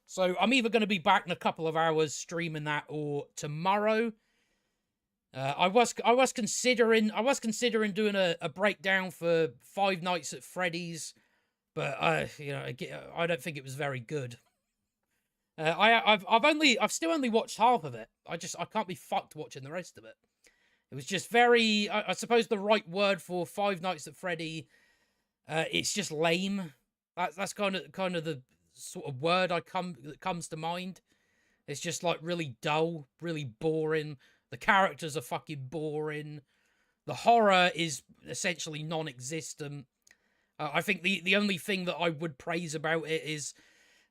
So I'm either going to be back in a couple of hours streaming that, or tomorrow. I was considering doing a breakdown for Five Nights at Freddy's, but I don't think it was very good. I've still only watched half of it. I can't be fucked watching the rest of it. It was just very, I suppose the right word for Five Nights at Freddy. It's just lame. That's kind of the sort of word that comes to mind. It's just like really dull, really boring. The characters are fucking boring. The horror is essentially non-existent. I think the only thing that I would praise about it is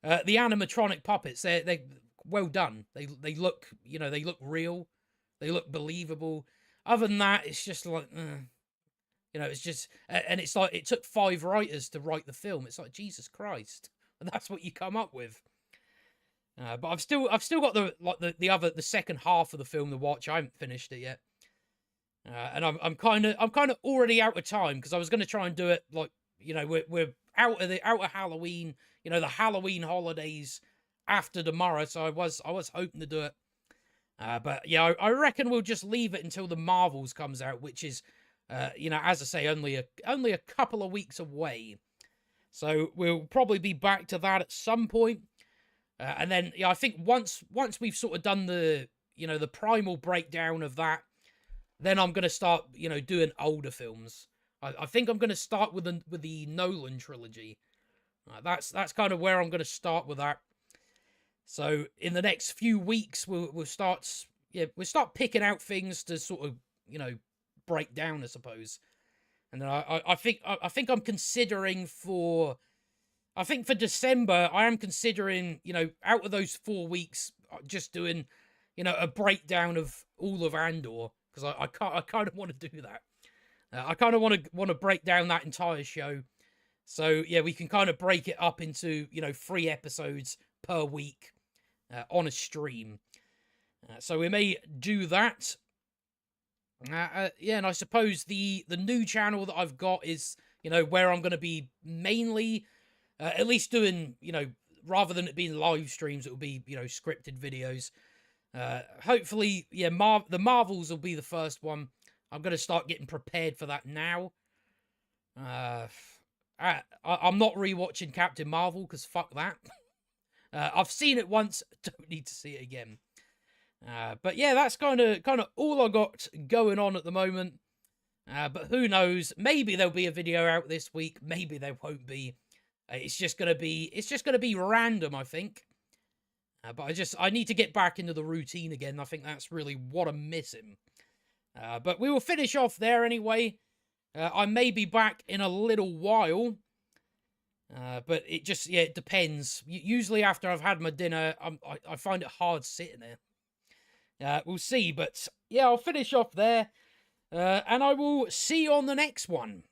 the animatronic puppets. They're well done. They look real. They look believable. Other than that, it's just like, it's just, and it's like it took 5 writers to write the film. It's like, Jesus Christ, and that's what you come up with. But I've still got the second half of the film to watch. I haven't finished it yet, and I'm kind of already out of time, because I was going to try and do it like, we're out of Halloween, the Halloween holidays after tomorrow. So I was hoping to do it, but yeah, I reckon we'll just leave it until the Marvels comes out, which is, as I say, only a couple of weeks away. So we'll probably be back to that at some point. And then, I think once we've sort of done the primal breakdown of that, then I'm going to start, doing older films. I think I'm going to start with the Nolan trilogy. That's kind of where I'm going to start with that. So in the next few weeks, we'll start picking out things to sort of, break down, I suppose. And then I think I'm considering for December, I am considering, out of those 4 weeks, just doing, a breakdown of all of Andor, because I kind of want to do that. I kind of want to break down that entire show. So yeah, we can kind of break it up into 3 episodes per week on a stream. So we may do that. Yeah, and I suppose the new channel that I've got is where I'm going to be mainly. At least doing, rather than it being live streams, it will be, scripted videos. Hopefully, yeah, the Marvels will be the first one. I'm going to start getting prepared for that now. I'm not rewatching Captain Marvel because fuck that. I've seen it once, don't need to see it again. But yeah, that's kind of all I got going on at the moment. But who knows? Maybe there'll be a video out this week. Maybe there won't be. It's just gonna be random, I think. But I need to get back into the routine again. I think that's really what I'm missing. But we will finish off there anyway. I may be back in a little while. But it depends. Usually after I've had my dinner, I find it hard sitting there. We'll see. But yeah, I'll finish off there. And I will see you on the next one.